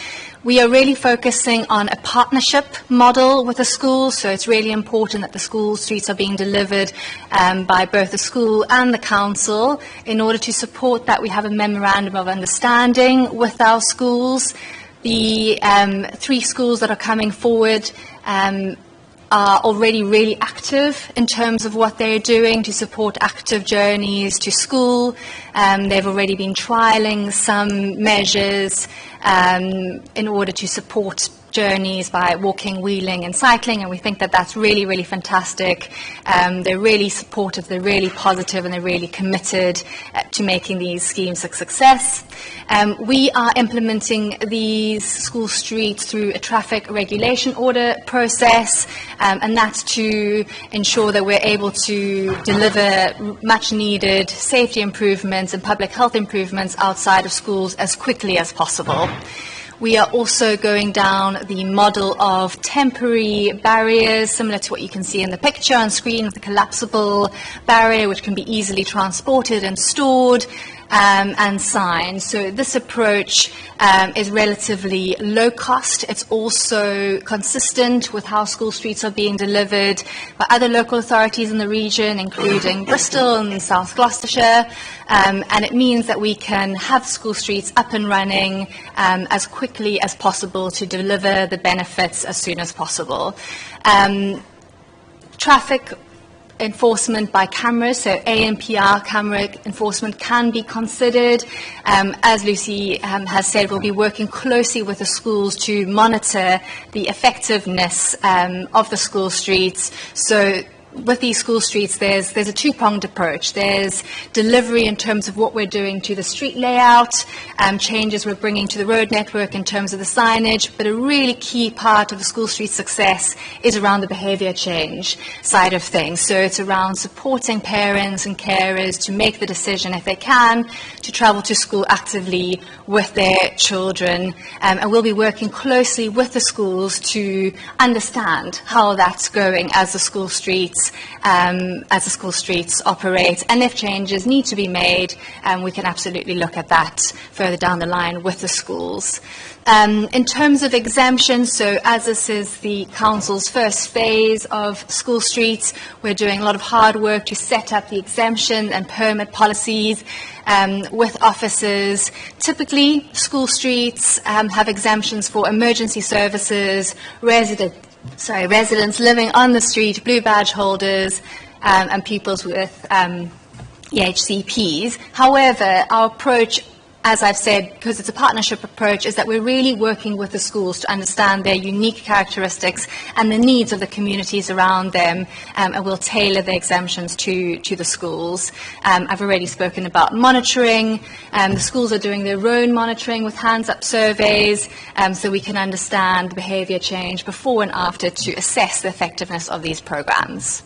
We are really focusing on a partnership model with the school, so it's really important that the school streets are being delivered by both the school and the council. In order to support that, we have a memorandum of understanding with our schools. The 3 schools that are coming forward are already really active in terms of what they're doing to support active journeys to school. They've already been trialling some measures in order to support journeys by walking, wheeling and cycling, and we think that that's really, really fantastic. They're really supportive, they're really positive, and they're really committed to making these schemes a success. We are implementing these school streets through a traffic regulation order process, and that's to ensure that we're able to deliver much needed safety improvements and public health improvements outside of schools as quickly as possible. We are also going down the model of temporary barriers, similar to what you can see in the picture on screen, with a collapsible barrier which can be easily transported and stored, and signs. So this approach is relatively low cost. It's also consistent with how school streets are being delivered by other local authorities in the region, including Bristol and South Gloucestershire, and it means that we can have school streets up and running as quickly as possible to deliver the benefits as soon as possible. Traffic enforcement by cameras, so ANPR camera enforcement can be considered. As Lucy has said, we'll be working closely with the schools to monitor the effectiveness of the school streets. So with these school streets, there's a two-pronged approach. There's delivery in terms of what we're doing to the street layout, changes we're bringing to the road network in terms of the signage, but a really key part of the school street success is around the behaviour change side of things. So it's around supporting parents and carers to make the decision, if they can, to travel to school actively with their children, and we'll be working closely with the schools to understand how that's going as the school streets operate, and if changes need to be made, we can absolutely look at that further down the line with the schools. In terms of exemptions, so as this is the Council's first phase of school streets, we're doing a lot of hard work to set up the exemption and permit policies with officers. Typically, school streets have exemptions for emergency services, residents living on the street, blue badge holders, and pupils with EHCPs. However, our approach, as I've said, because it's a partnership approach, is that we're really working with the schools to understand their unique characteristics and the needs of the communities around them, and we'll tailor the exemptions to the schools. I've already spoken about monitoring. The schools are doing their own monitoring with hands-up surveys, so we can understand behaviour change before and after to assess the effectiveness of these programs.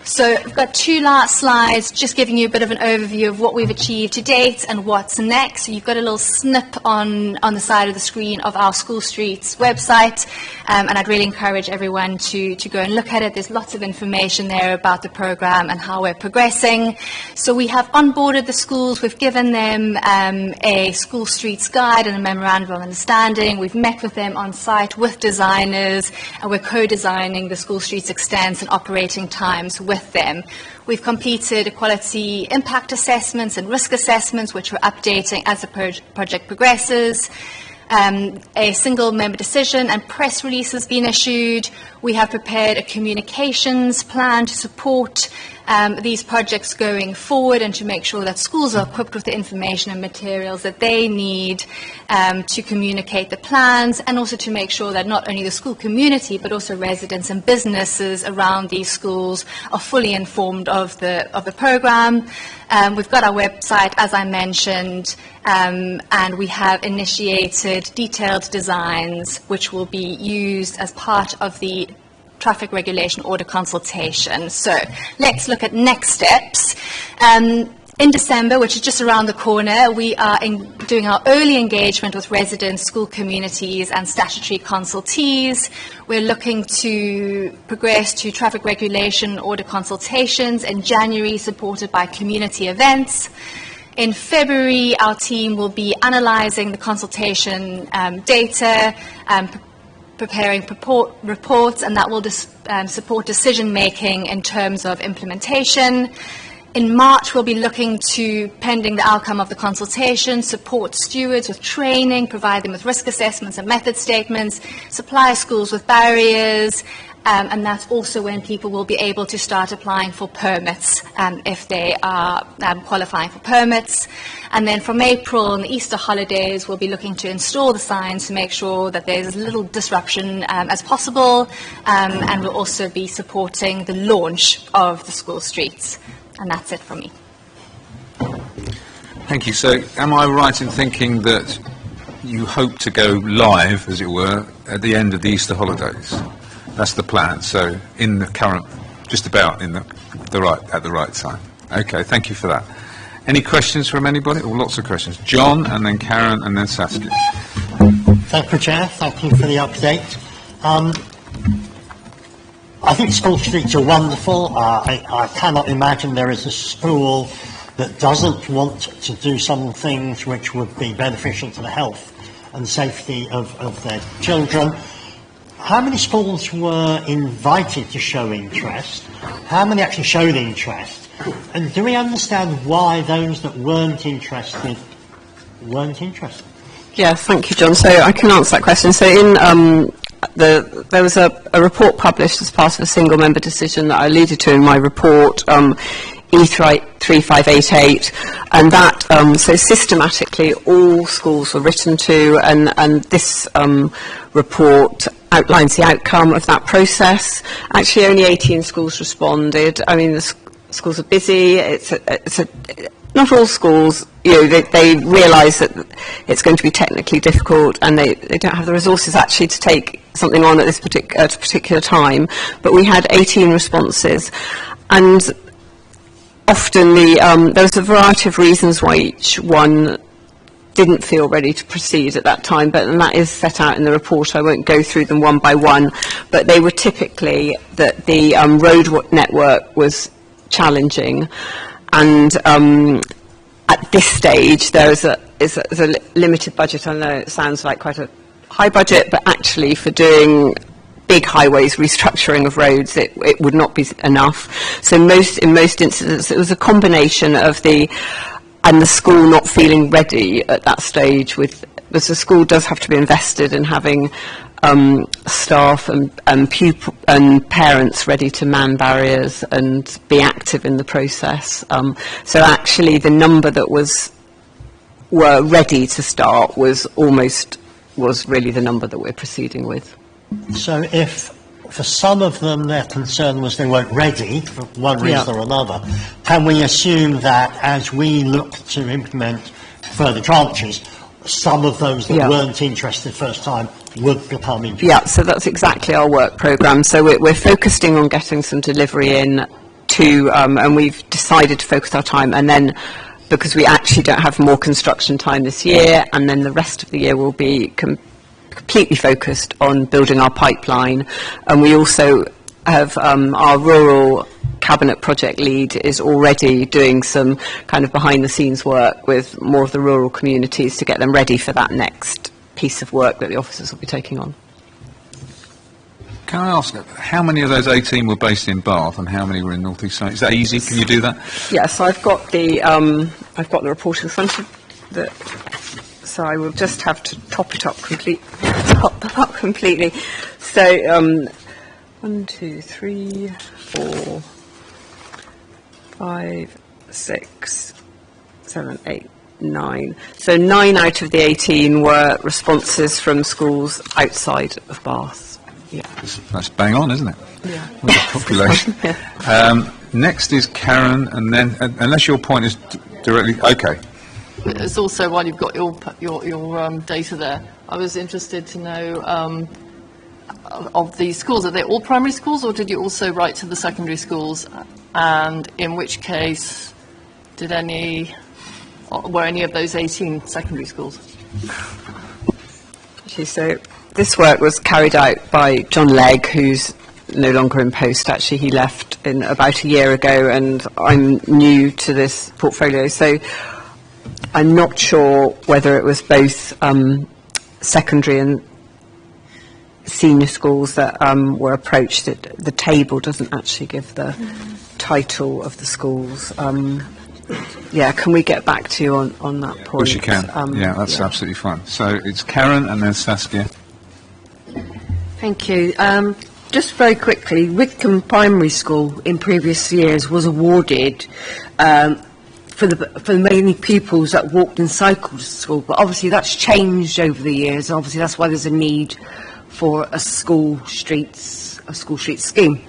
So I've got two last slides, just giving you a bit of an overview of what we've achieved to date and what's next. So you've got a little snip on the side of the screen of our School Streets website, and I'd really encourage everyone to go and look at it. There's lots of information there about the programme and how we're progressing. So we have onboarded the schools. We've given them a School Streets guide and a memorandum of understanding. We've met with them on site with designers, and we're co-designing the School Streets extents and operating times with them. We've completed equality impact assessments and risk assessments, which we're updating as the project progresses. A single member decision and press release has been issued. We have prepared a communications plan to support these projects going forward and to make sure that schools are equipped with the information and materials that they need to communicate the plans, and also to make sure that not only the school community but also residents and businesses around these schools are fully informed of the programme. We've got our website, as I mentioned, and we have initiated detailed designs which will be used as part of the traffic regulation order consultation. So let's look at next steps. In December, which is just around the corner, we are doing our early engagement with residents, school communities and statutory consultees. We're looking to progress to traffic regulation order consultations in January, supported by community events. In February, our team will be analysing the consultation data, preparing reports, and that will support decision making in terms of implementation. In March, we'll be looking to, pending the outcome of the consultation, support stewards with training, provide them with risk assessments and method statements, supply schools with barriers, and that's also when people will be able to start applying for permits if they are qualifying for permits. And then from April and the Easter holidays, we'll be looking to install the signs to make sure that there's as little disruption as possible, and we'll also be supporting the launch of the school streets. And that's it from me. Thank you. So am I right in thinking that you hope to go live, as it were, at the end of the Easter holidays? That's the plan. So in the current, just about in the right time. Okay, thank you for that. Any questions from anybody? Oh, lots of questions. John, and then Karen, and then Saskia. Thank you, Chair. Thank you for the update. I think school streets are wonderful. I cannot imagine there is a school that doesn't want to do some things which would be beneficial to the health and safety of their children. How many schools were invited to show interest? How many actually showed interest? And do we understand why those that weren't interested weren't interested? Yeah, thank you, John. So I can answer that question. So in there was a report published as part of a single-member decision that I alluded to in my report, E3588, and that so systematically all schools were written to, and this report outlines the outcome of that process. Actually, only 18 schools responded. I mean, the schools are busy. Not all schools, they realise that it's going to be technically difficult, and they don't have the resources actually to take something on at this particular time. But we had 18 responses, and often there was a variety of reasons why each one didn't feel ready to proceed at that time, and that is set out in the report. I won't go through them one by one, but they were typically that the road network was challenging, and at this stage there is a limited budget. I know it sounds like quite a high budget, but actually for doing big highways, restructuring of roads, it would not be enough. So in most instances it was a combination of the school not feeling ready at that stage, because the school does have to be invested in having staff and pupil and parents ready to man barriers and be active in the process. So actually the number that were ready to start was really the number that we're proceeding with. So if for some of them their concern was they weren't ready for one reason or another, can we assume that as we look to implement further tranches, some of those that weren't interested first time would become interested? Yeah, so that's exactly our work programme. So we're focusing on getting some delivery in and we've decided to focus our time, and then because we actually don't have more construction time this year, and then the rest of the year will be completely focused on building our pipeline. And we also have our rural cabinet project lead is already doing some kind of behind the scenes work with more of the rural communities to get them ready for that next piece of work that the officers will be taking on. Can I ask, how many of those 18 were based in Bath and how many were in North East Surrey? Is that easy? Can you do that? Yeah, so I've got the report in front of the. So I will just have to top them up completely. So 1, 2, 3, 4, 5, 6, 7, 8, 9. So 9 out of the 18 were responses from schools outside of Bath. Yeah. That's bang on, isn't it? Yeah. With the population. Yeah. Next is Karen, and then, unless your point is directly, okay. It's also, while you've got your data there, I was interested to know of the schools, are they all primary schools, or did you also write to the secondary schools? And in which case, were any of those 18 secondary schools? Actually, so this work was carried out by John Legg, who's no longer in post. Actually, he left in about a year ago, and I'm new to this portfolio, so I'm not sure whether it was both secondary and senior schools that were approached. The table doesn't actually give the title of the schools. Yeah, can we get back to you on that point? Of course you can. That's absolutely fine. So it's Karen and then Saskia. Thank you. Just very quickly, Whitcomb Primary School in previous years was awarded for the many pupils that walked and cycled to school, but obviously that's changed over the years. Obviously, that's why there's a need for a school streets scheme.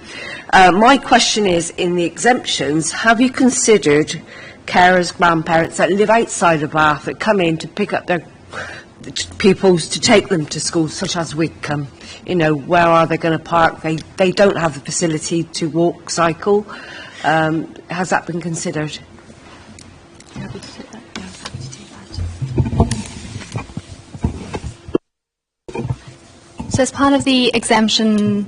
My question is, in the exemptions, have you considered carers, grandparents that live outside of Bath that come in to pick up their pupils to take them to schools, such as Whitcomb? You know, where are they going to park? They don't have the facility to walk, cycle. Has that been considered? So as part of the exemption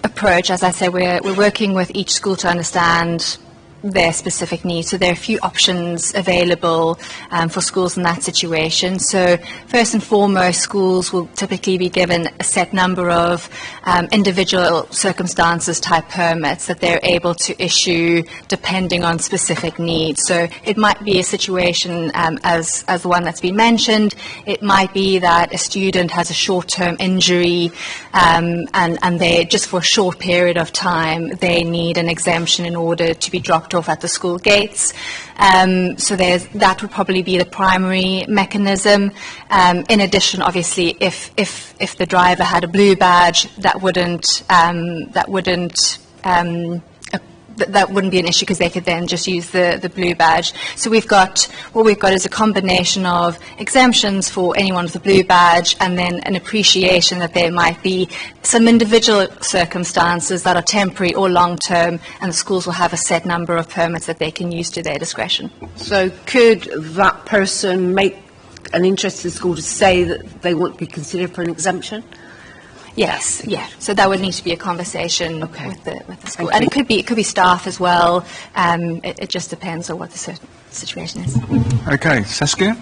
approach, as I say, we're working with each school to understand their specific needs. So there are a few options available for schools in that situation. So first and foremost, schools will typically be given a set number of individual circumstances type permits that they're able to issue depending on specific needs. So it might be a situation as the one that's been mentioned. It might be that a student has a short-term injury and they, just for a short period of time, they need an exemption in order to be dropped off at the school gates. So that would probably be the primary mechanism. In addition, obviously, if the driver had a blue badge, that wouldn't be an issue because they could then just use the blue badge. So what we've got is a combination of exemptions for anyone with a blue badge and then an appreciation that there might be some individual circumstances that are temporary or long-term, and the schools will have a set number of permits that they can use to their discretion. So could that person make an interested school to say that they won't be considered for an exemption? Yes, yeah. So that would need to be a conversation with the school, and it could be staff as well. It just depends on what the situation is. Okay, Saskia.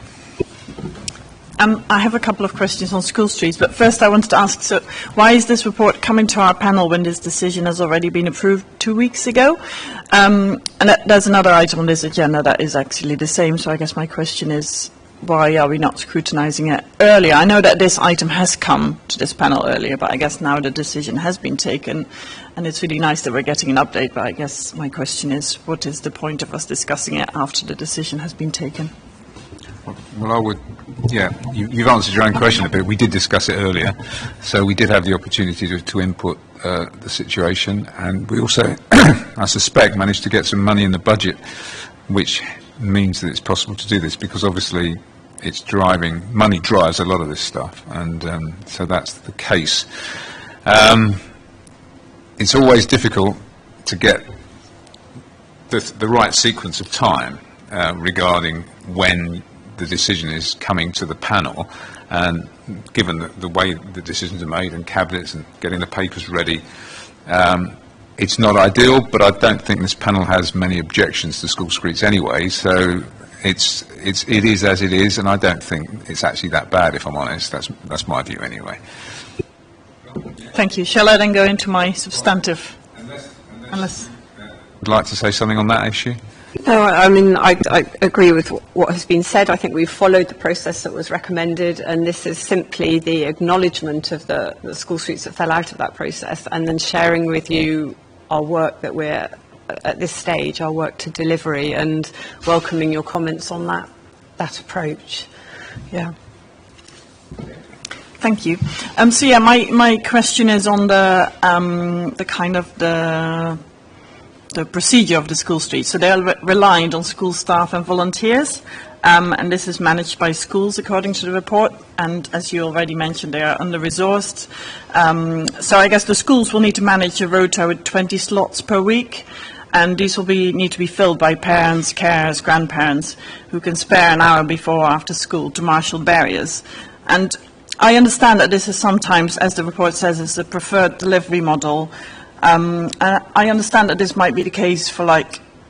I have a couple of questions on school streets, but first I wanted to ask, so why is this report coming to our panel when this decision has already been approved 2 weeks ago? And there's another item on this agenda that is actually the same, so I guess my question is, why are we not scrutinising it earlier? I know that this item has come to this panel earlier, but I guess now the decision has been taken, and it's really nice that we're getting an update, but I guess my question is, what is the point of us discussing it after the decision has been taken? Well, you've answered your own question a bit. We did discuss it earlier, so we did have the opportunity to input the situation, and we also, I suspect, managed to get some money in the budget, which means that it's possible to do this, because obviously money drives a lot of this stuff, and so that's the case. It's always difficult to get the right sequence of time regarding when the decision is coming to the panel, and given the way the decisions are made and cabinets and getting the papers ready, it's not ideal, but I don't think this panel has many objections to school streets anyway, so it is as it is, and I don't think it's actually that bad, if I'm honest. That's my view anyway. Thank you. Shall I then go into my substantive? Unless Would like to say something on that issue? No, I mean, I agree with what has been said. I think we've followed the process that was recommended, and this is simply the acknowledgement of the school streets that fell out of that process, and then sharing with you our work that we're, at this stage, our work to delivery, and welcoming your comments on that approach. Yeah. Thank you. So yeah, my question is on the kind of the procedure of the school street. So they are reliant on school staff and volunteers, and this is managed by schools according to the report, and as you already mentioned, they are under-resourced. So I guess the schools will need to manage a rota with 20 slots per week, and these will need to be filled by parents, carers, grandparents who can spare an hour before or after school to marshal barriers. And I understand that this is sometimes, as the report says, is a preferred delivery model. I understand that this might be the case for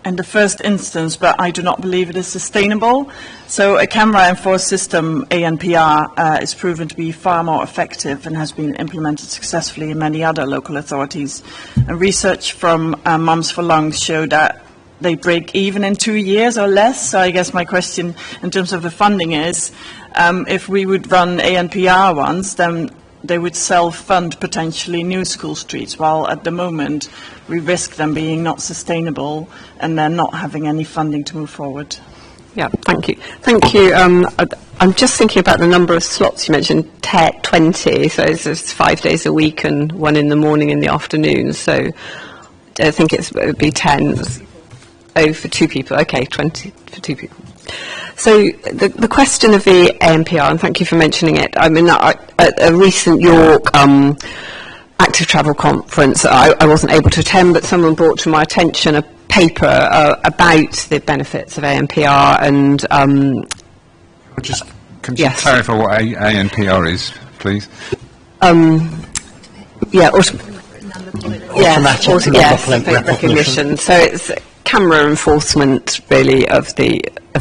in the first instance, but I do not believe it is sustainable. So a camera-enforced system, ANPR, is proven to be far more effective and has been implemented successfully in many other local authorities. And research from Mums for Lungs showed that they break even in 2 years or less. So I guess my question in terms of the funding is, if we would run ANPR ones, then they would self-fund potentially new school streets, while at the moment we risk them being not sustainable and then not having any funding to move forward. Yeah, thank you. Thank you. I'm just thinking about the number of slots you mentioned, 20, so it's 5 days a week and one in the morning and the afternoon, so I think it would be 10. Oh, for 2 people. Okay, 20 for 2 people. So the question of the ANPR, and thank you for mentioning it. I mean, at a recent York active travel conference, I wasn't able to attend, but someone brought to my attention a paper about the benefits of ANPR, and Can you clarify what ANPR is, please? Automatic number plate recognition. So it's camera enforcement, really, of the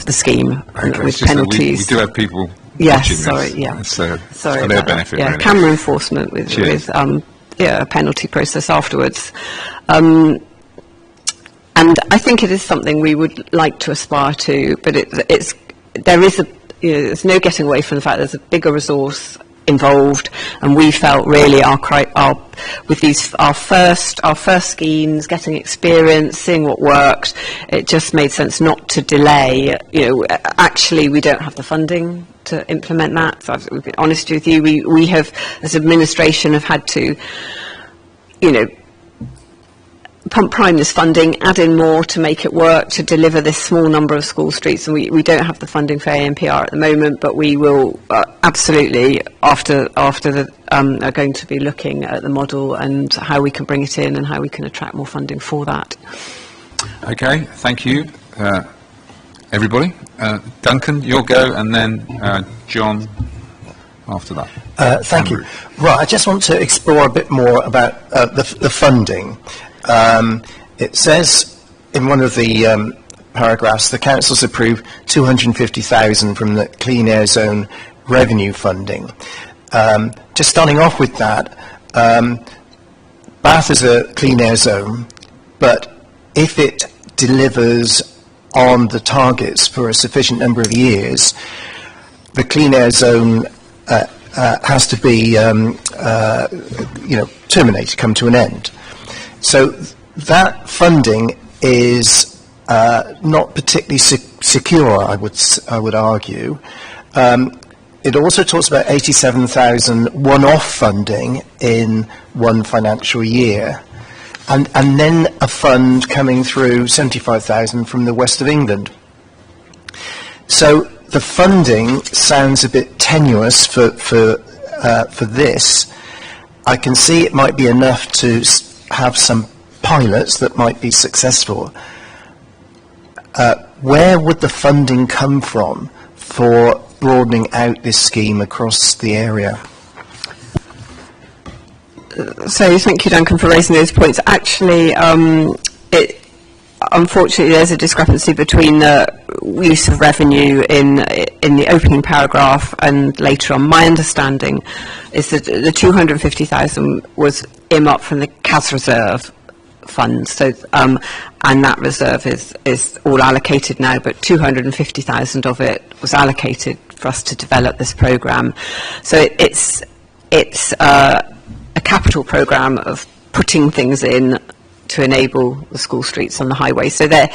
scheme, with penalties. We do have people Yes, watching sorry, this. yeah. It's Sorry for their about that. benefit, Yeah, really. camera enforcement with a penalty process afterwards. And I think it is something we would like to aspire to, but there's no getting away from the fact there's a bigger resource involved, and we felt really with our first schemes, getting experience, seeing what worked, it just made sense not to delay. Actually, we don't have the funding to implement that. So I've been honest with you, we have, as administration, have had to, pump prime this funding, add in more to make it work, to deliver this small number of school streets, and we don't have the funding for ANPR at the moment, but we will absolutely, after the, are going to be looking at the model and how we can bring it in and how we can attract more funding for that. Okay, thank you, everybody. Duncan, you'll go, and then John after that. Thank you. Right, I just want to explore a bit more about the funding. It says in one of the paragraphs, the council's approved 250,000 from the Clean Air Zone revenue funding. Just starting off with that, Bath is a clean air zone, but if it delivers on the targets for a sufficient number of years, the clean air zone has to be terminated, come to an end. So that funding is not particularly secure, I would argue. It also talks about 87,000 one-off funding in one financial year, and then a fund coming through 75,000 from the West of England. So the funding sounds a bit tenuous for this. I can see it might be enough to have some pilots that might be successful. Where would the funding come from for broadening out this scheme across the area? So thank you, Duncan, for raising those points. Actually, unfortunately, there's a discrepancy between the use of revenue in the opening paragraph and later on. My understanding is that the 250,000 was earmarked from the CAS reserve fund, so and that reserve is all allocated now, but 250,000 of it was allocated for us to develop this programme. So it's a capital programme of putting things in to enable the school streets on the highway. So there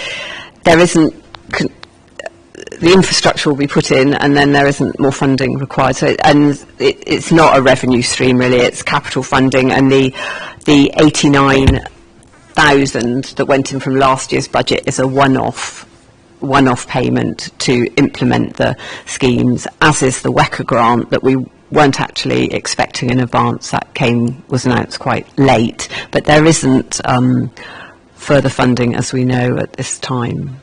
isn't, the infrastructure will be put in, and then there isn't more funding required. So it's not a revenue stream really, it's capital funding, and the 89,000 that went in from last year's budget is a one-off payment to implement the schemes, as is the WECA grant that we weren't actually expecting in advance. That was announced quite late, but there isn't further funding, as we know, at this time.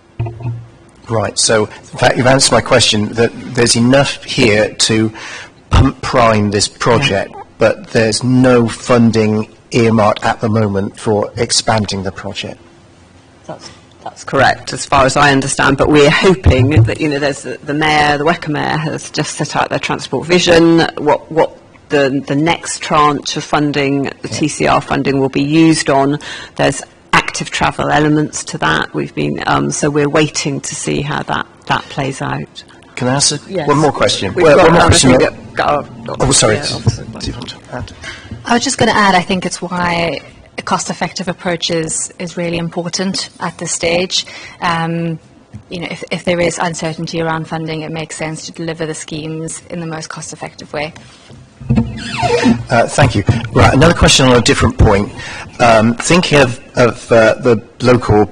Right, so in fact you've answered my question, that there's enough here to pump prime this project, but there's no funding earmarked at the moment for expanding the project. That's correct, as far as I understand, but we're hoping that, there's the mayor, the WECA mayor has just set out their transport vision, what the next tranche of funding, the TCR funding, will be used on. There's active travel elements to that. We've been, so we're waiting to see how that plays out. Can I ask Yes. one more question? One more question. Oh, sorry. do you want to add? I was just going to add, I think it's why a cost-effective approach is really important at this stage. If there is uncertainty around funding, it makes sense to deliver the schemes in the most cost-effective way. Thank you. Right, another question on a different point. Thinking of the local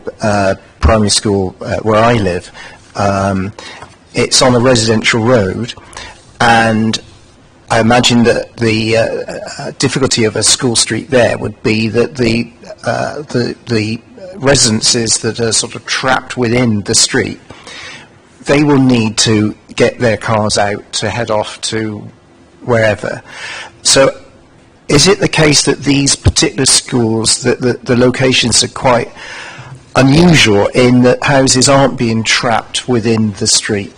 primary school where I live, it's on a residential road, and I imagine that the difficulty of a school street there would be that the residences that are sort of trapped within the street, they will need to get their cars out to head off to wherever. So is it the case that these particular schools, that the locations are quite unusual in that houses aren't being trapped within the street?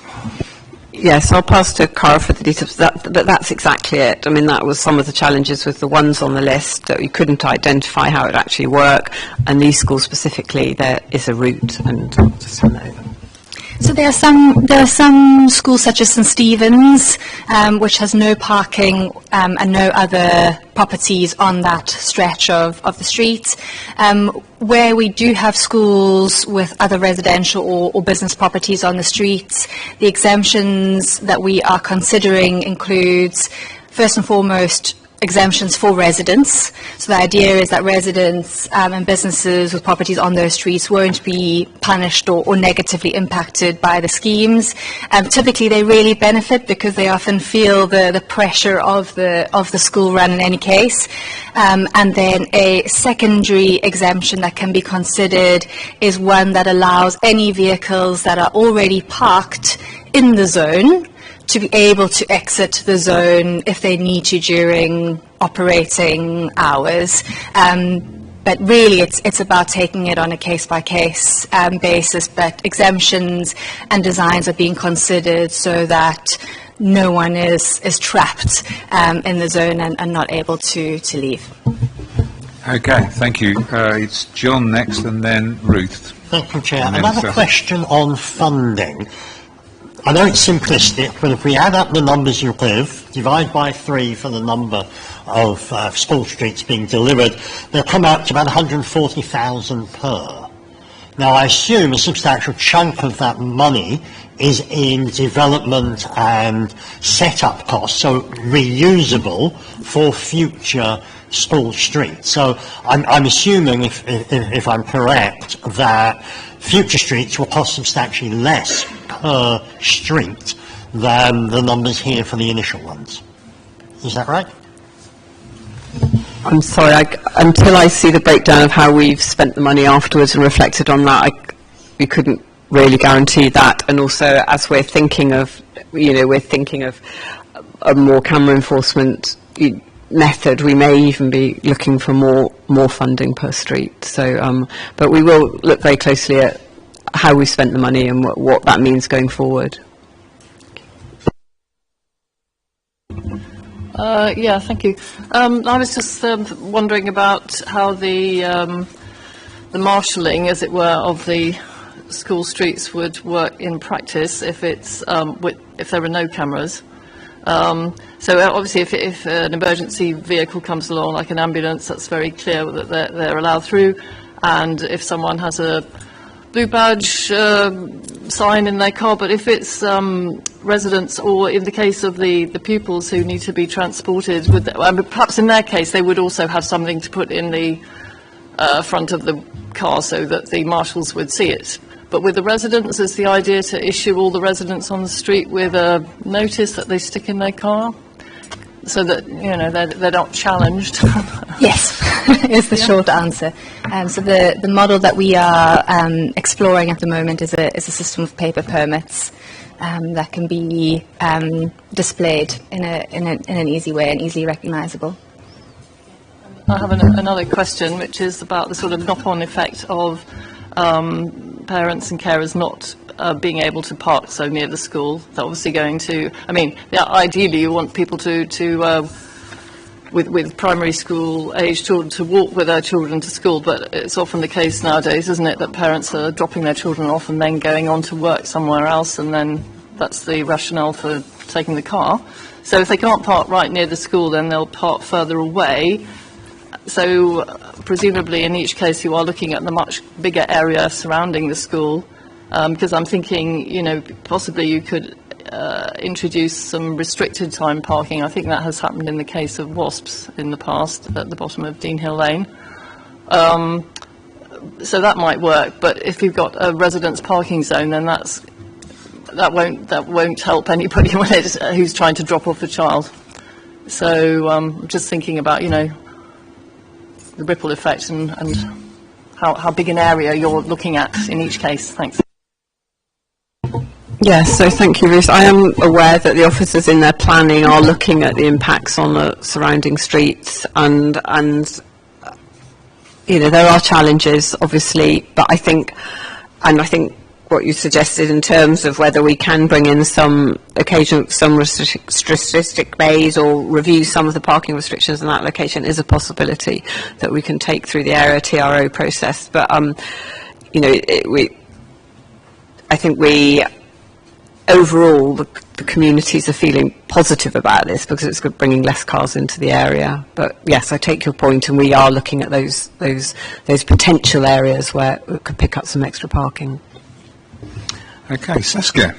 Yes, I'll pass to Cara for the details, but that's exactly it. I mean, that was some of the challenges with the ones on the list, that we couldn't identify how it actually worked, and these schools specifically, there is a route, and I'll just hand that over. So there are some schools such as St Stephen's, which has no parking and no other properties on that stretch of the street. Where we do have schools with other residential or business properties on the streets, the exemptions that we are considering includes, first and foremost, exemptions for residents. So the idea is that residents and businesses with properties on those streets won't be punished or negatively impacted by the schemes. Typically they really benefit because they often feel the pressure of the school run in any case. And then a secondary exemption that can be considered is one that allows any vehicles that are already parked in the zone to be able to exit the zone if they need to during operating hours. But really it's about taking it on a case-by-case basis, but exemptions and designs are being considered so that no one is trapped in the zone and not able to leave. Okay, thank you. It's John next and then Ruth. Thank you, Chair. Another question on funding. I know it's simplistic, but if we add up the numbers you give, divide by 3 for the number of school streets being delivered, they'll come out to about 140,000 per. Now, I assume a substantial chunk of that money is in development and set-up costs, so reusable for future school streets. So I'm assuming, if I'm correct, that future streets will cost substantially less per street than the numbers here for the initial ones. Is that right? I'm sorry, until I see the breakdown of how we've spent the money afterwards and reflected on that, we couldn't really guarantee that. And also, as we're thinking of, we're thinking of a more camera enforcement method, we may even be looking for more funding per street. So, but we will look very closely at how we spent the money and what that means going forward. Yeah, thank you. I was just wondering about how the marshalling, as it were, of the school streets would work in practice if it's if there are no cameras. So obviously, if an emergency vehicle comes along, like an ambulance, that's very clear that they're allowed through. And if someone has a blue badge sign in their car, but if it's residents, or in the case of the pupils who need to be transported, perhaps in their case they would also have something to put in the front of the car so that the marshals would see it. But with the residents, is the idea to issue all the residents on the street with a notice that they stick in their car, so that they're not challenged? Yes, is the short answer. So the model that we are exploring at the moment is a system of paper permits that can be displayed in an easy way and easily recognisable. I have another question, which is about the sort of knock-on effect of parents and carers not being able to park so near the school. They're obviously going to, ideally you want people to with primary school age children to walk with their children to school, but it's often the case nowadays, isn't it, that parents are dropping their children off and then going on to work somewhere else, and then that's the rationale for taking the car. So if they can't park right near the school, then they'll park further away. So presumably in each case you are looking at the much bigger area surrounding the school, because I'm thinking, you know, possibly you could introduce some restricted time parking. I think that has happened in the case of WASPs in the past at the bottom of Dean Hill Lane. So that might work, but if you've got a residence parking zone, then that won't help anybody who's trying to drop off a child. So I'm just thinking about, you know, the ripple effect and how big an area you're looking at in each case. Thanks. Yes, so thank you, Ruth. I am aware that the officers in their planning are looking at the impacts on the surrounding streets, and you know, there are challenges, obviously, but I think what you suggested in terms of whether we can bring in some restricted bays or review some of the parking restrictions in that location is a possibility that we can take through the area TRO process. But you know, I think overall the communities are feeling positive about this because it's bringing less cars into the area. But yes, I take your point, and we are looking at those potential areas where we could pick up some extra parking. Okay, Saskia.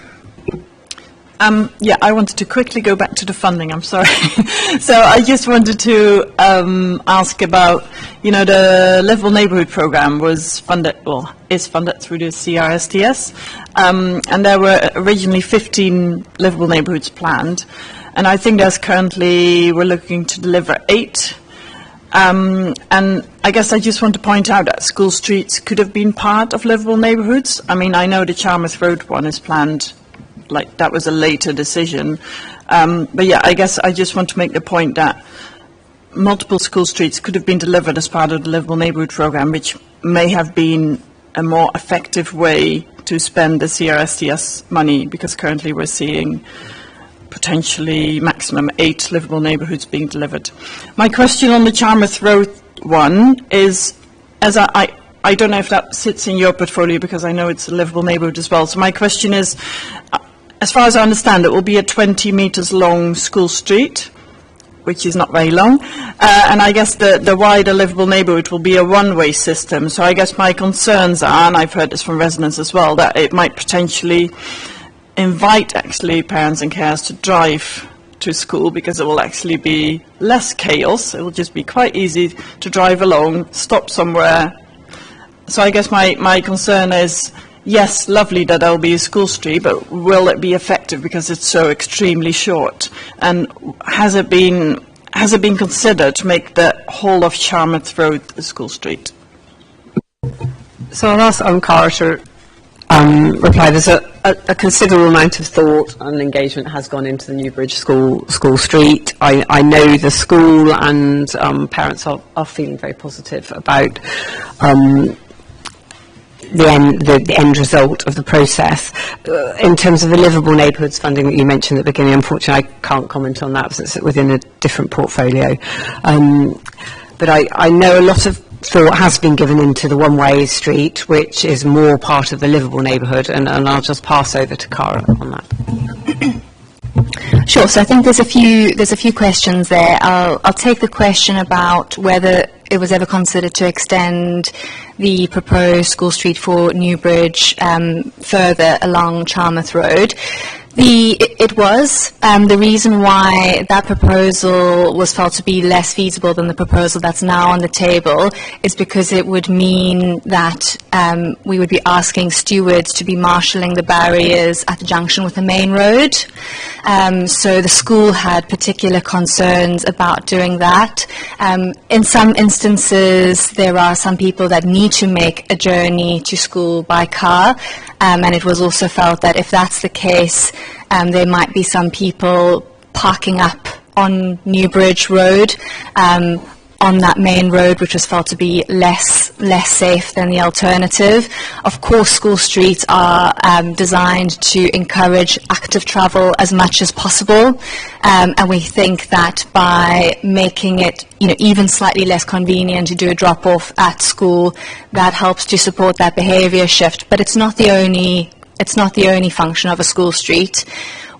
Yeah, I wanted to quickly go back to the funding. I'm sorry. So I just wanted to ask about, you know, the Livable Neighbourhood Programme was funded, well, is funded through the CRSTS, and there were originally 15 livable neighbourhoods planned, and I think there's currently, we're looking to deliver 8. And I guess I just want to point out that school streets could have been part of livable neighbourhoods. I mean, I know the Charmouth Road one is planned, like that was a later decision. But yeah, I guess I just want to make the point that multiple school streets could have been delivered as part of the Livable Neighbourhood Programme, which may have been a more effective way to spend the CRSTS money, because currently we're seeing potentially maximum 8 livable neighbourhoods being delivered. My question on the Charmouth Road one is, as I don't know if that sits in your portfolio, because I know it's a livable neighbourhood as well. So my question is, as far as I understand, it will be a 20 metres long school street, which is not very long, and I guess the wider livable neighbourhood will be a one-way system. So I guess my concerns are, and I've heard this from residents as well, that it might potentially invite actually parents and carers to drive to school, because it will actually be less chaos. It will just be quite easy to drive along, stop somewhere. So I guess my concern is, yes, lovely that there will be a school street, but will it be effective because it's so extremely short? And has it been considered to make the whole of Charmouth Road a school street? So I'll ask Cara to reply. There's a considerable amount of thought and engagement has gone into the Newbridge School Street. I know the school and parents are feeling very positive about the end result of the process. In terms of the Livable Neighbourhoods funding that you mentioned at the beginning, unfortunately I can't comment on that because it's within a different portfolio. But I know a lot of thought has been given into the one-way street, which is more part of the livable neighbourhood, and I'll just pass over to Cara on that. Sure. So I think there's a few questions there. I'll take the question about whether it was ever considered to extend the proposed school street for Newbridge further along Charmouth Road. It was. The reason why that proposal was felt to be less feasible than the proposal that's now on the table is because it would mean that we would be asking stewards to be marshalling the barriers at the junction with the main road. So the school had particular concerns about doing that. In some instances, there are some people that need to make a journey to school by car, and it was also felt that if that's the case, there might be some people parking up on Newbridge Road, on that main road, which was felt to be less safe than the alternative. Of course, school streets are designed to encourage active travel as much as possible, and we think that by making it, even slightly less convenient to do a drop-off at school, that helps to support that behaviour shift. But it's not the only it's not the only function of a school street.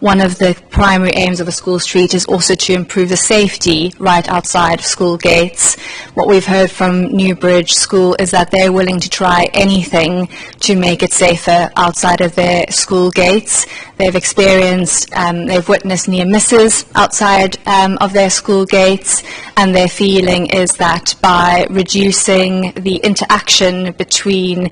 One of the primary aims of a school street is also to improve the safety right outside of school gates. What we've heard from Newbridge School is that they're willing to try anything to make it safer outside of their school gates. They've experienced, they've witnessed near misses outside of their school gates, and their feeling is that by reducing the interaction between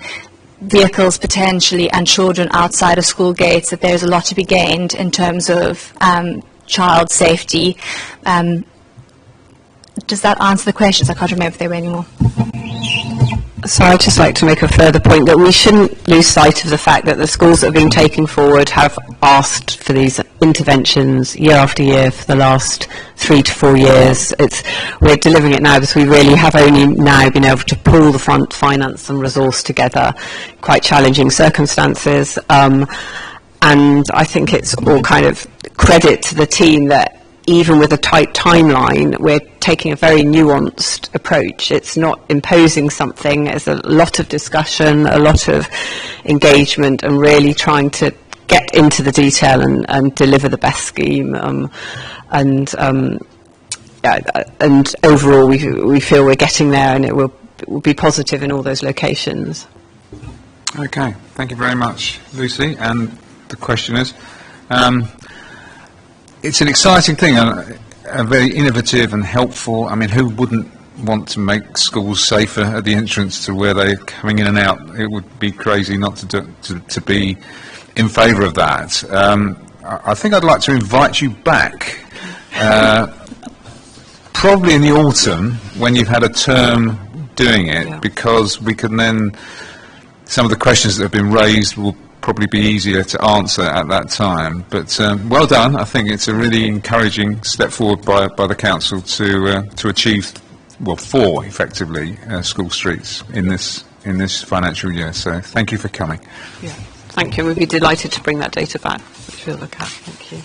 vehicles potentially and children outside of school gates, that there's a lot to be gained in terms of child safety. Does that answer the questions? I can't remember if there were any more. So I'd just like to make a further point that we shouldn't lose sight of the fact that the schools that have been taking forward have asked for these interventions year after year for the last 3 to 4 years. We're delivering it now because we really have only now been able to pull the finance and resource together. Quite challenging circumstances. And I think it's all kind of credit to the team that even with a tight timeline, we're taking a very nuanced approach. It's not imposing something. There's a lot of discussion, a lot of engagement, and really trying to get into the detail and deliver the best scheme. And overall, we feel we're getting there, and it will be positive in all those locations. Okay, thank you very much, Lucy. And the question is, it's an exciting thing, very innovative and helpful. I mean, who wouldn't want to make schools safer at the entrance to where they're coming in and out? It would be crazy not to be in favour of that. I think I'd like to invite you back, probably in the autumn, when you've had a term doing it, because we can then, some of the questions that have been raised will probably be easier to answer at that time. But well done. I think it's a really encouraging step forward by the council to achieve, well, 4 effectively school streets in this financial year. So thank you for coming. Yeah. Thank you. We'd be delighted to bring that data back, which we'll look at. Thank you.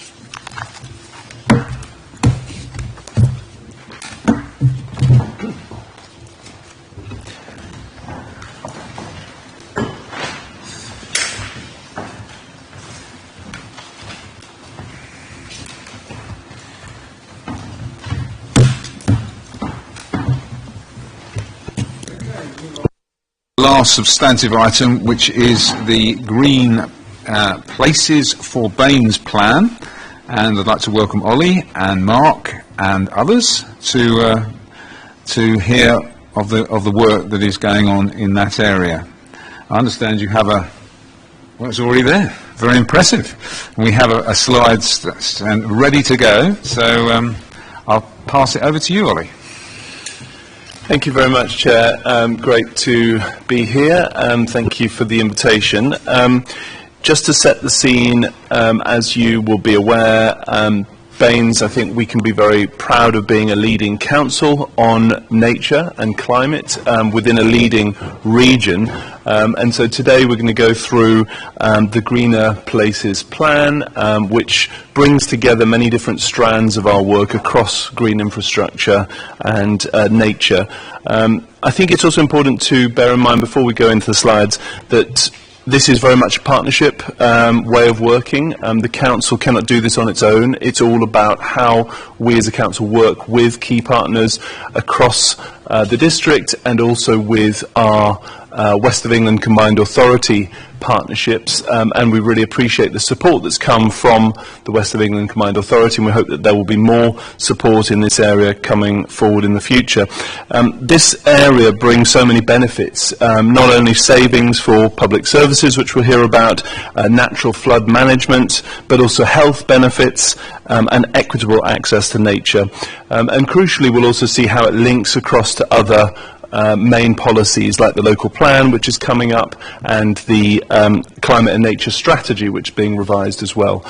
Last substantive item, which is the Green Places for Baines plan, and I'd like to welcome Ollie and Mark and others to hear of the work that is going on in that area. I understand you have well, it's already there. Very impressive. We have a slide ready to go, so I'll pass it over to you, Ollie. Thank you very much, Chair. Great to be here. Thank you for the invitation. Just to set the scene, as you will be aware, Baines, I think we can be very proud of being a leading council on nature and climate within a leading region. And so today we're going to go through the Greener Places plan, which brings together many different strands of our work across green infrastructure and nature. I think it's also important to bear in mind before we go into the slides that this is very much a partnership way of working. The council cannot do this on its own. It's all about how we as a council work with key partners across the district and also with our West of England Combined Authority partnerships, and we really appreciate the support that's come from the West of England Combined Authority, and we hope that there will be more support in this area coming forward in the future. This area brings so many benefits, not only savings for public services, which we'll hear about, natural flood management, but also health benefits and equitable access to nature. And crucially, we'll also see how it links across to other main policies like the local plan, which is coming up, and the climate and nature strategy, which is being revised as well.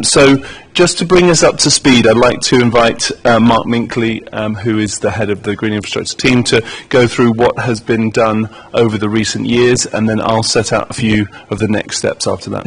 So just to bring us up to speed, I'd like to invite Mark Minkley, who is the head of the Green Infrastructure team, to go through what has been done over the recent years, and then I'll set out a few of the next steps after that.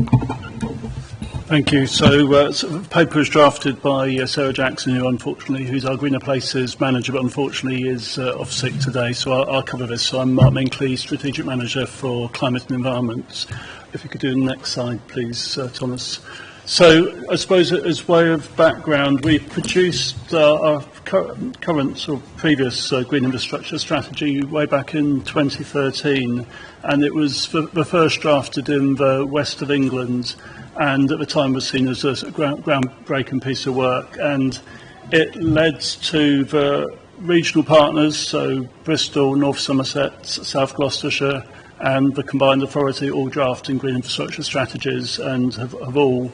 Thank you. So the paper was drafted by Sarah Jackson, who's our Greener Places manager, but unfortunately is off sick today. So I'll cover this. So I'm Mark Minkley, Strategic Manager for Climate and Environment. if you could do the next slide, please, Thomas. So I suppose as way of background, we produced our current or previous green infrastructure strategy way back in 2013, and it was the first drafted in the west of England, and at the time was seen as a groundbreaking piece of work, and it led to the regional partners, so Bristol, North Somerset, South Gloucestershire, and the combined authority all drafting green infrastructure strategies and have all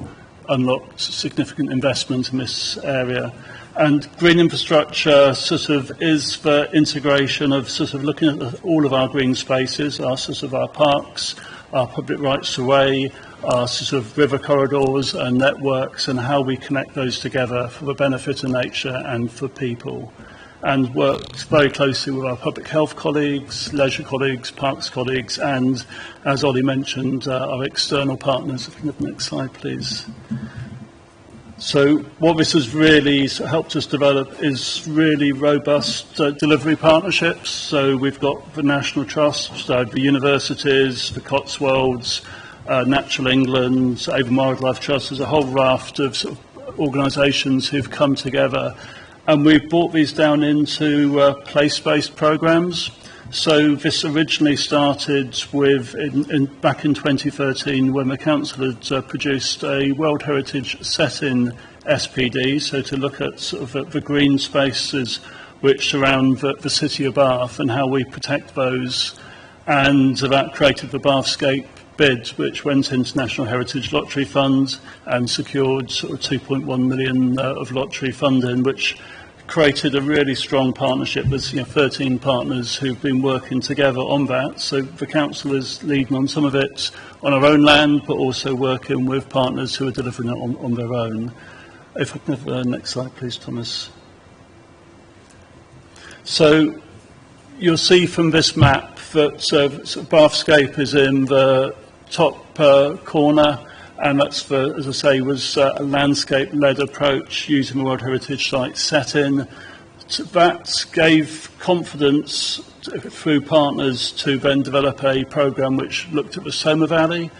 unlocked significant investment in this area. And green infrastructure sort of is the integration of sort of looking at all of our green spaces, our sort of our parks, our public rights of way, our sort of river corridors and networks, and how we connect those together for the benefit of nature and for people. And worked very closely with our public health colleagues, leisure colleagues, parks colleagues, and, as Ollie mentioned, our external partners. If you can have the next slide, please. So what this has really helped us develop is really robust delivery partnerships. So we've got the National Trust, the universities, the Cotswolds, Natural England, Avon Wildlife Trust. There's a whole raft of, sort of organisations who've come together. And we've brought these down into place-based programmes. So this originally started with, back in 2013, when the Council had produced a World Heritage Set-in SPD, so to look at sort of the green spaces which surround the city of Bath and how we protect those. And that created the Bathscape bid, which went into National Heritage Lottery Fund and secured sort of 2.1 million of lottery funding, which created a really strong partnership. There's 13 partners who've been working together on that. So the council is leading on some of it on our own land, but also working with partners who are delivering it on their own. If I can have the next slide, please, Thomas. So you'll see from this map that Bathscape is in the top corner. And that's, for, as I say, was a landscape-led approach using the World Heritage Site set-in. That gave confidence through partners to then develop a programme which looked at the Somer Valley.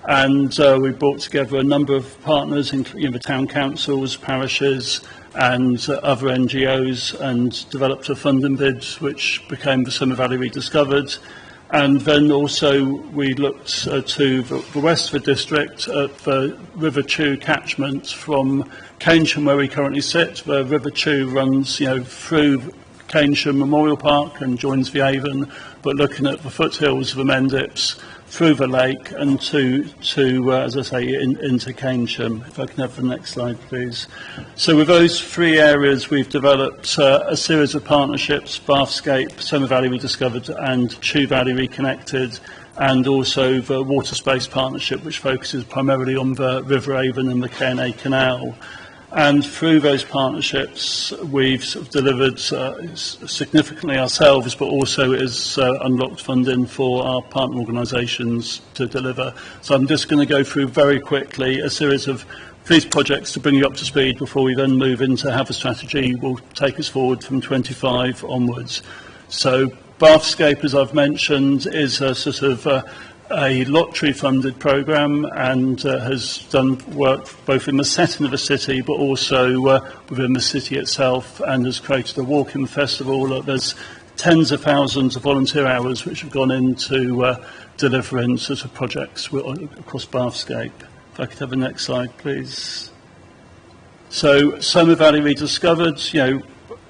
And we brought together a number of partners, including the town councils, parishes, and other NGOs, and developed a funding bid which became the Somer Valley Rediscovered. And then also we looked to the west of the district at the River Chew catchment from Keynsham, where we currently sit. The River Chew runs, through Keynsham Memorial Park and joins the Avon, but looking at the foothills of the Mendips, through the lake and to as I say, into Keynsham. If I can have the next slide, please. So with those three areas, we've developed a series of partnerships: Bathscape, Somer Valley Rediscovered, and Chew Valley Reconnected, and also the Water Space Partnership, which focuses primarily on the River Avon and the K&A Canal. And through those partnerships, we've sort of delivered significantly ourselves, but also is unlocked funding for our partner organisations to deliver. So I'm just going to go through very quickly a series of these projects to bring you up to speed before we then move into how the strategy will take us forward from 25 onwards. So Bathscape, as I've mentioned, is a sort of a lottery-funded programme and has done work both in the setting of the city but also within the city itself, and has created a walking festival. There's tens of thousands of volunteer hours which have gone into delivering sort of projects across Bathscape. If I could have the next slide, please. So Somer Valley Rediscovered,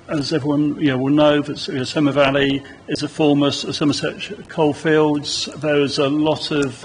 as everyone will know, that Somer Valley is a former Somerset coalfields. There is a lot of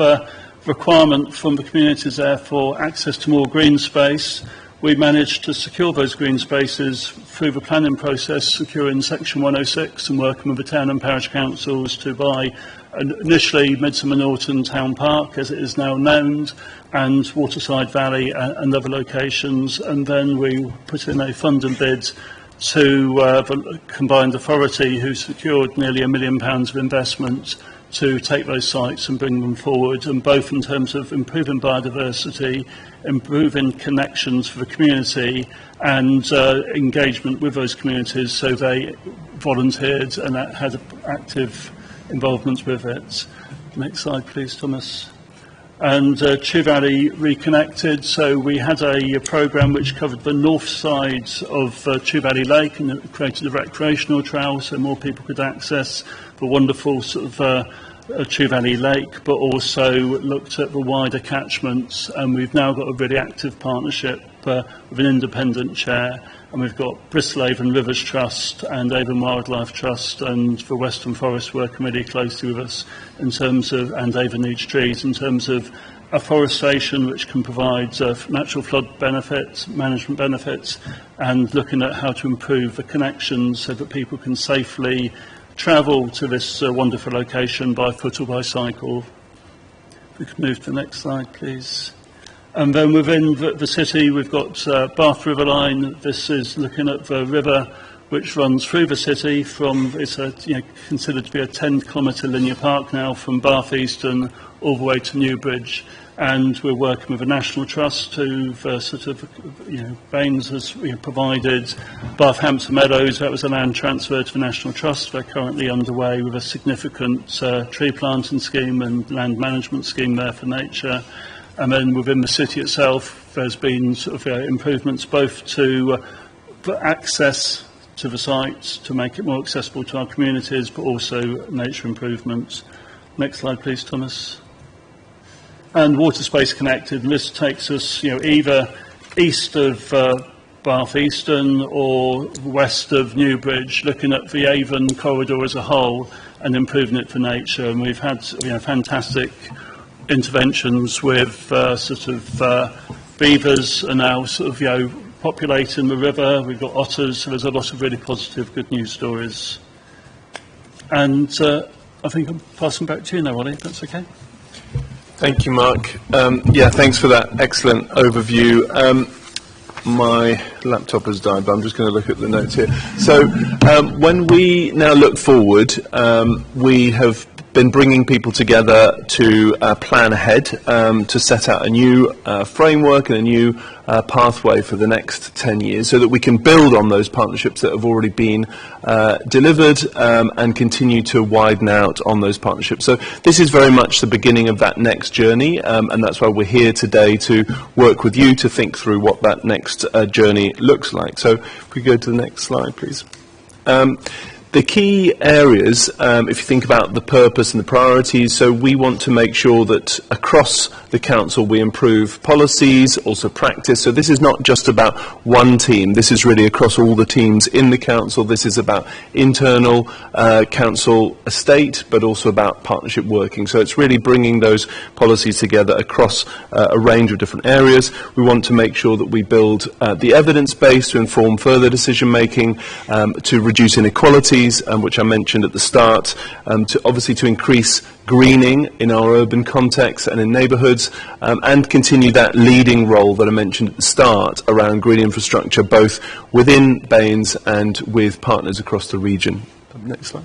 requirement from the communities there for access to more green space. We managed to secure those green spaces through the planning process, securing Section 106 and working with the town and parish councils to buy initially Midsummer Norton Town Park, as it is now known, and Waterside Valley and other locations. And then we put in a funding bid to the combined authority, who secured nearly £1 million of investment to take those sites and bring them forward, and both in terms of improving biodiversity, improving connections for the community, and engagement with those communities, so they volunteered and had active involvement with it. Next slide, please, Thomas. and Chew Valley Reconnected. So we had a programme which covered the north sides of Chew Valley Lake, and it created a recreational trail so more people could access the wonderful sort of Chew Valley Lake, but also looked at the wider catchments. And we've now got a really active partnership with an independent chair, and we've got Bristol Avon Rivers Trust and Avon Wildlife Trust and the Western Forest working really closely with us in terms of, and Avon Needs Trees, in terms of afforestation which can provide natural flood benefits, management benefits, and looking at how to improve the connections so that people can safely travel to this wonderful location by foot or by cycle. If we could move to the next slide, please. And then within the city, we've got Bath River Line. This is looking at the river which runs through the city from, it's considered to be a 10-kilometre linear park now, from Bath Eastern all the way to Newbridge. And we're working with a national trust who've Baines has provided Bath Hampton Meadows. That was a land transfer to the national trust. They're currently underway with a significant tree planting scheme and land management scheme there for nature. And then within the city itself, there's been improvements both to access to the sites to make it more accessible to our communities, but also nature improvements. Next slide, please, Thomas. And Water Space Connected, and this takes us either east of Bath Eastern or west of Newbridge, looking at the Avon corridor as a whole and improving it for nature. And we've had fantastic interventions with beavers are now populating the river. We've got otters, so there's a lot of really positive, good news stories. And I think I'm passing back to you now, Ollie, if that's okay. Thank you, Mark. Thanks for that excellent overview. My laptop has died, but I'm just going to look at the notes here. So when we now look forward, we have been bringing people together to plan ahead, to set out a new framework and a new pathway for the next 10 years so that we can build on those partnerships that have already been delivered and continue to widen out on those partnerships. So this is very much the beginning of that next journey, and that's why we're here today to work with you to think through what that next journey looks like. So if we go to the next slide, please. The key areas, if you think about the purpose and the priorities, so we want to make sure that across the council we improve policies, also practice. So this is not just about one team. This is really across all the teams in the council. This is about internal council estate, but also about partnership working. So it's really bringing those policies together across a range of different areas. We want to make sure that we build the evidence base to inform further decision making, to reduce inequalities, which I mentioned at the start, to increase greening in our urban context and in neighbourhoods, and continue that leading role that I mentioned at the start around green infrastructure, both within Baines and with partners across the region. Next slide.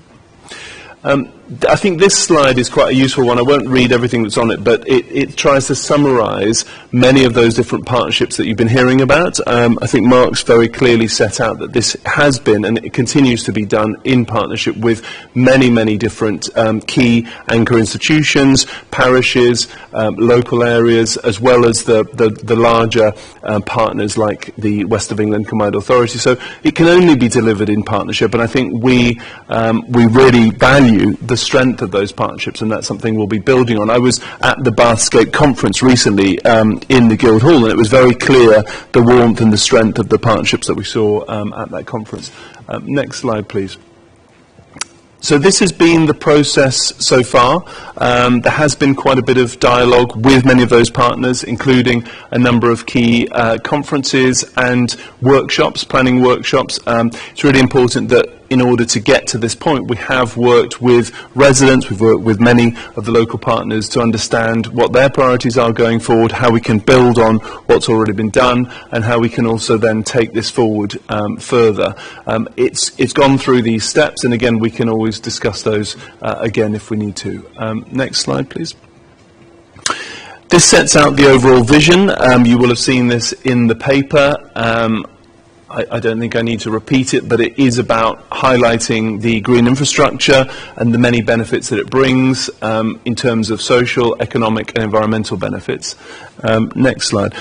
I think this slide is quite a useful one. I won't read everything that's on it, but it tries to summarise many of those different partnerships that you've been hearing about. I think Mark's very clearly set out that this has been and it continues to be done in partnership with many, many different key anchor institutions, parishes, local areas, as well as the larger partners like the West of England Combined Authority. So it can only be delivered in partnership, and I think we really value the strength of those partnerships, and that's something we'll be building on. I was at the Bathscape conference recently in the Guildhall, and it was very clear the warmth and the strength of the partnerships that we saw at that conference. Next slide, please. So this has been the process so far. There has been quite a bit of dialogue with many of those partners, including a number of key conferences and workshops, planning workshops. It's really important that in order to get to this point, we have worked with residents, we've worked with many of the local partners to understand what their priorities are going forward, how we can build on what's already been done, and how we can also then take this forward further. It's gone through these steps, and again, we can always discuss those again if we need to. Next slide, please. This sets out the overall vision. You will have seen this in the paper. I don't think I need to repeat it, but it is about highlighting the green infrastructure and the many benefits that it brings in terms of social, economic and environmental benefits. Next slide.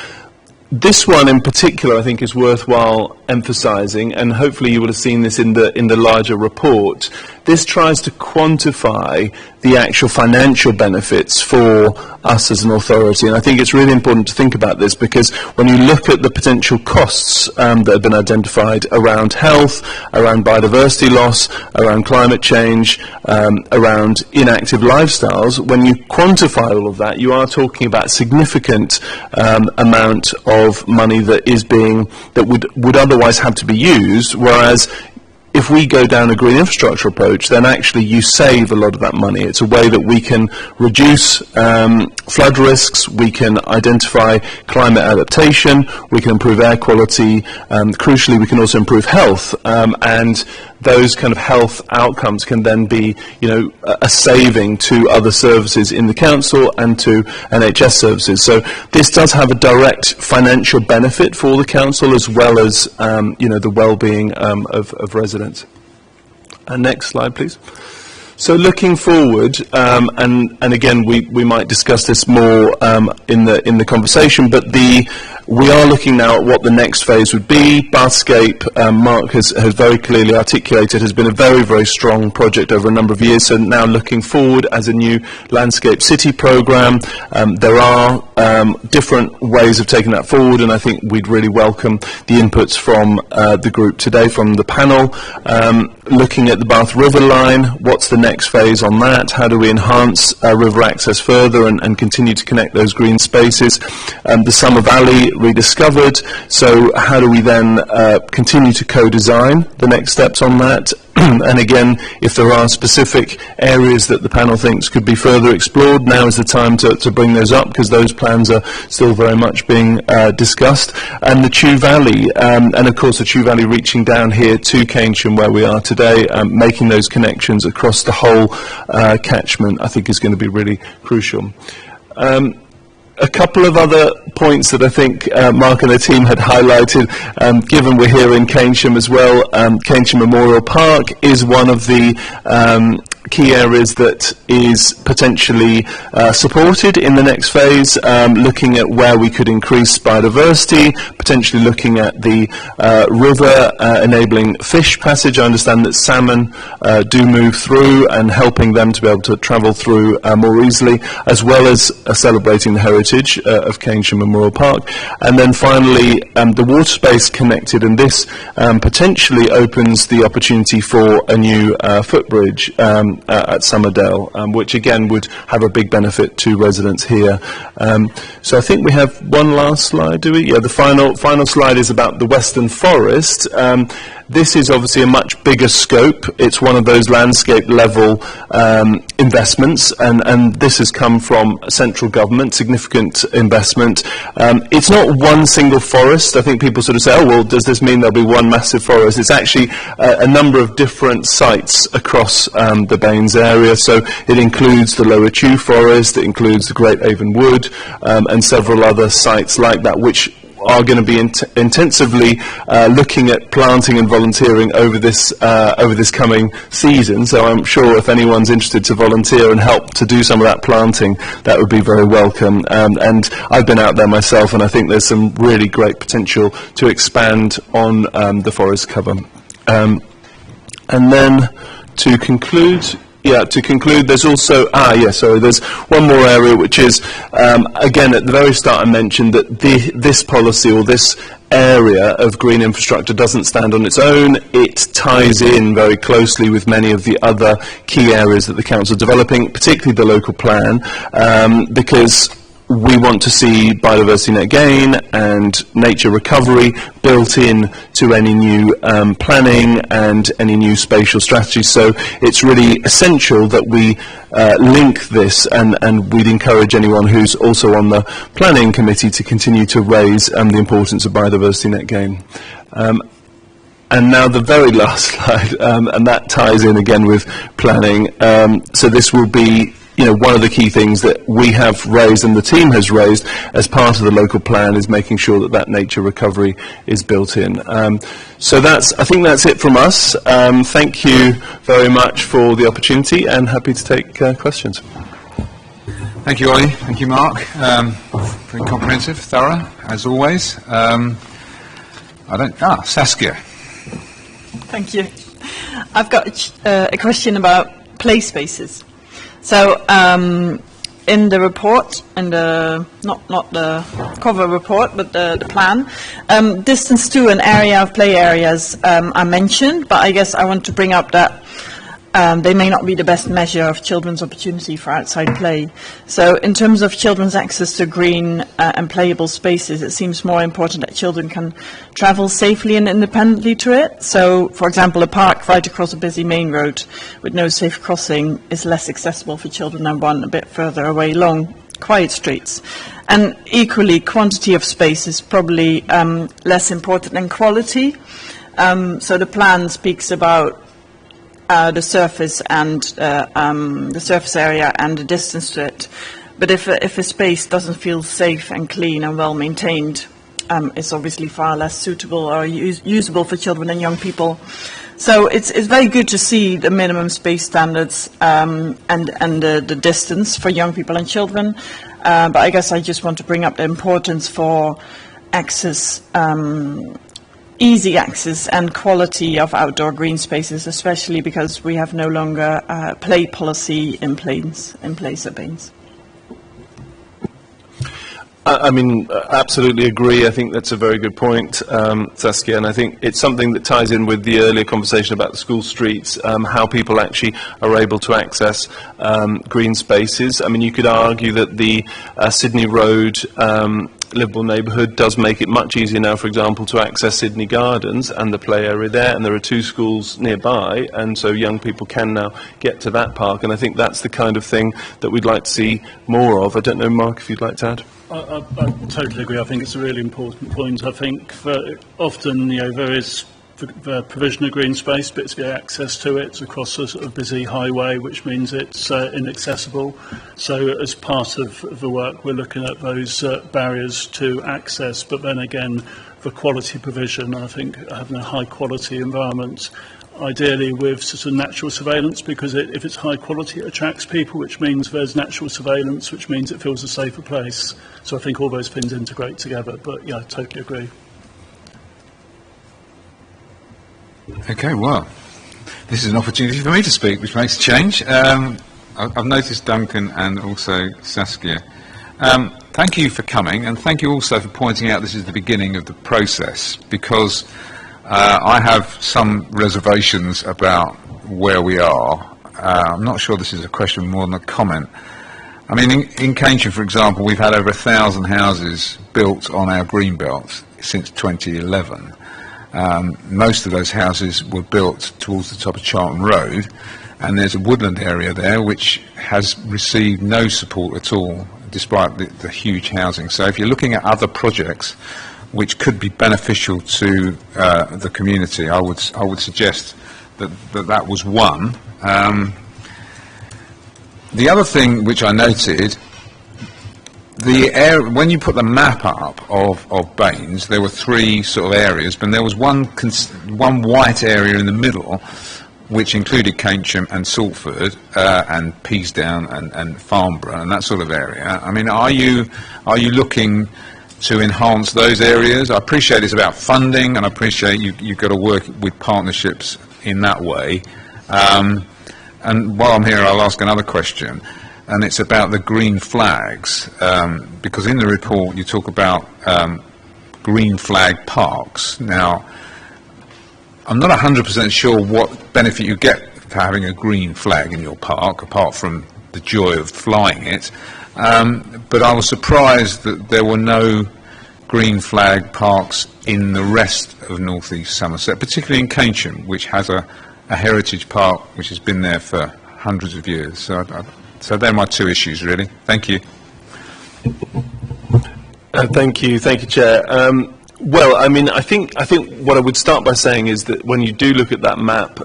This one in particular I think is worthwhile emphasising, and hopefully you will have seen this in the larger report. This tries to quantify the actual financial benefits for us as an authority, and I think it's really important to think about this, because when you look at the potential costs that have been identified around health, around biodiversity loss, around climate change, around inactive lifestyles, when you quantify all of that, you are talking about significant amount of money that would otherwise have to be used, whereas if we go down a green infrastructure approach, then actually you save a lot of that money. It's a way that we can reduce flood risks, we can identify climate adaptation, we can improve air quality, crucially we can also improve health, and those kind of health outcomes can then be, a saving to other services in the council and to NHS services. So this does have a direct financial benefit for the council, as well as, the well-being of residents. Next slide, please. So looking forward, and again we might discuss this more in the conversation, but we are looking now at what the next phase would be. Bathscape, Mark has very clearly articulated, has been a very, very strong project over a number of years. So now looking forward as a new landscape city programme, there are different ways of taking that forward, and I think we'd really welcome the inputs from the group today, from the panel. Looking at the Bath River line, what's the next phase on that? How do we enhance river access further and continue to connect those green spaces? The Summer Valley rediscovered, so how do we then continue to co-design the next steps on that? And again, if there are specific areas that the panel thinks could be further explored, now is the time to bring those up, because those plans are still very much being discussed. And the Chew Valley, and of course the Chew Valley reaching down here to Keynsham where we are today, making those connections across the whole catchment, I think is going to be really crucial. A couple of other points that I think Mark and the team had highlighted, given we're here in Keynsham as well. Keynsham Memorial Park is one of the key areas that is potentially supported in the next phase, looking at where we could increase biodiversity, potentially looking at the river enabling fish passage. I understand that salmon do move through, and helping them to be able to travel through more easily, as well as celebrating the heritage of Keynsham Memorial Park. And then finally, the water space connected, and this potentially opens the opportunity for a new footbridge at Somerdale, which again would have a big benefit to residents here. So I think we have one last slide, do we? Yeah, the final slide is about the Western Forest. This is obviously a much bigger scope. It's one of those landscape level investments, and this has come from central government, significant investment. It's not one single forest. I think people sort of say, oh, well, does this mean there'll be one massive forest? It's actually a number of different sites across the Baines area. So it includes the Lower Chew Forest, it includes the Great Avon Wood, and several other sites like that, which are going to be intensively looking at planting and volunteering over this coming season. So I'm sure if anyone's interested to volunteer and help to do some of that planting, that would be very welcome. And I've been out there myself, and I think there's some really great potential to expand on the forest cover. And then to conclude, there's also, there's one more area, which is, again, at the very start I mentioned that this policy, or this area of green infrastructure, doesn't stand on its own. It ties in very closely with many of the other key areas that the council is developing, particularly the local plan, because we want to see biodiversity net gain and nature recovery built in to any new planning and any new spatial strategies. So it's really essential that we link this, and we'd encourage anyone who's also on the planning committee to continue to raise the importance of biodiversity net gain. And now the very last slide, and that ties in again with planning. So this will be one of the key things that we have raised and the team has raised as part of the local plan is making sure that that nature recovery is built in. So I think that's it from us. Thank you very much for the opportunity, and happy to take questions. Thank you, Ollie. Thank you, Mark. Very comprehensive, thorough, as always. Saskia. Thank you. I've got a question about play spaces. So, in the report, and not the cover report, but the plan, distance to an area of play areas are mentioned, but I guess I want to bring up that they may not be the best measure of children's opportunity for outside play. So in terms of children's access to green and playable spaces, it seems more important that children can travel safely and independently to it. So, for example, a park right across a busy main road with no safe crossing is less accessible for children than one a bit further away along quiet streets. And equally, quantity of space is probably less important than quality. So the plan speaks about the surface and the surface area and the distance to it. But if a space doesn't feel safe and clean and well maintained, it's obviously far less suitable or usable for children and young people. So it's very good to see the minimum space standards and the distance for young people and children. But I guess I just want to bring up the importance for access, easy access and quality of outdoor green spaces, especially because we have no longer play policy in place at Baines. Absolutely agree. I think that's a very good point, Saskia, and I think it's something that ties in with the earlier conversation about the school streets, how people actually are able to access green spaces. You could argue that the Sydney Road livable neighbourhood does make it much easier now, for example, to access Sydney Gardens and the play area there, and there are 2 schools nearby, and so young people can now get to that park, and I think that's the kind of thing that we'd like to see more of. I don't know, Mark, if you'd like to add. I totally agree. I think it's a really important point. I think often, there is the provision of green space, but to get access to it across a sort of busy highway, which means it's inaccessible. So as part of the work, we're looking at those barriers to access, but then again, the quality provision, I think having a high quality environment, ideally with sort of natural surveillance, because if it's high quality, it attracts people, which means there's natural surveillance, which means it feels a safer place. So I think all those things integrate together, but yeah, I totally agree. Okay, well, this is an opportunity for me to speak, which makes a change. I've noticed Duncan and also Saskia. Thank you for coming, and thank you also for pointing out this is the beginning of the process, because I have some reservations about where we are. I'm not sure this is a question more than a comment. In Keynsham, for example, we've had over 1,000 houses built on our green belt since 2011. Most of those houses were built towards the top of Charlton Road, and there's a woodland area there which has received no support at all, despite the huge housing. So if you're looking at other projects which could be beneficial to the community, I would suggest that was one. The other thing which I noted, when you put the map up of Baines, there were 3 sort of areas, but there was one white area in the middle, which included Keynsham and Salford and Peasdown and Farnborough and that sort of area. Are you looking to enhance those areas? I appreciate it's about funding, and I appreciate you've got to work with partnerships in that way. And while I'm here, I'll ask another question, and it's about the green flags, because in the report you talk about green flag parks. Now, I'm not 100% sure what benefit you get for having a green flag in your park, apart from the joy of flying it. But I was surprised that there were no green flag parks in the rest of North East Somerset, particularly in Keynsham, which has a heritage park which has been there for hundreds of years. So they're my 2 issues, really. Thank you. Thank you, Chair. I think what I would start by saying is that when you do look at that map,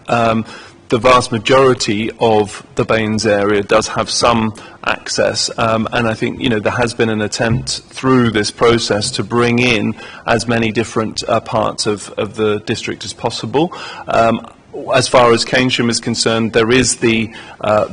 the vast majority of the Baines area does have some access, and I think, you know, there has been an attempt through this process to bring in as many different parts of the district as possible. As far as Keynsham is concerned, there is the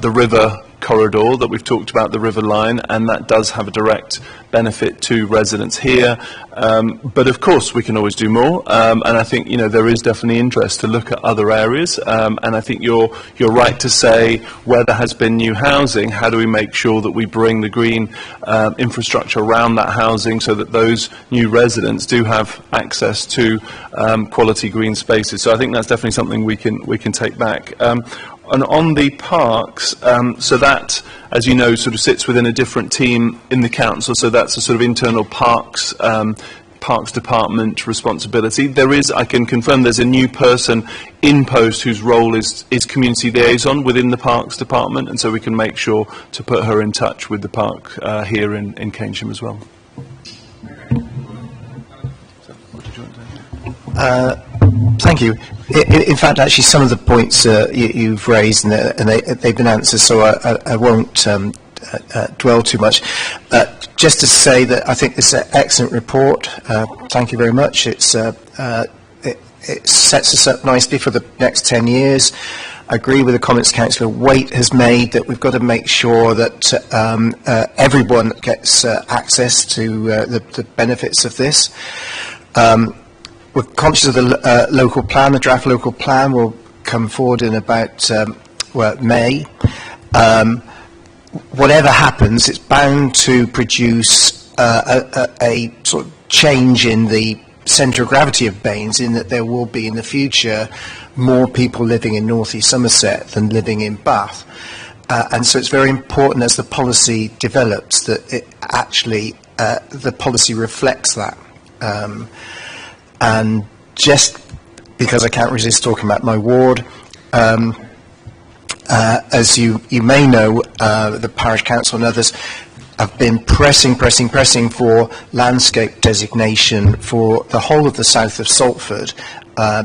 river corridor that we've talked about, the river line, and that does have a direct benefit to residents here. But of course, we can always do more, and I think, you know, there is definitely interest to look at other areas. And I think you're right to say, where there has been new housing, how do we make sure that we bring the green infrastructure around that housing so that those new residents do have access to quality green spaces? So I think that's definitely something we can take back. And on the parks, so that, as you know, sort of sits within a different team in the council, so that's a sort of internal parks department responsibility. There is, I can confirm, there's a new person in post whose role is community liaison within the parks department, and so we can make sure to put her in touch with the park here in Keynsham as well. Thank you. In fact, actually, some of the points you've raised, and they've been answered, so I won't dwell too much. Just to say that I think this is an excellent report. Thank you very much. It sets us up nicely for the next 10 years. I agree with the comments Councillor Waite has made that we've got to make sure that everyone gets access to the benefits of this. We're conscious of the local plan. The draft local plan will come forward in about May. Whatever happens, it's bound to produce a sort of change in the centre of gravity of Baines, in that there will be in the future more people living in North East Somerset than living in Bath. And so it's very important, as the policy develops, that it actually the policy reflects that. And just because I can't resist talking about my ward, as you may know, the parish council and others have been pressing for landscape designation for the whole of the south of Salford,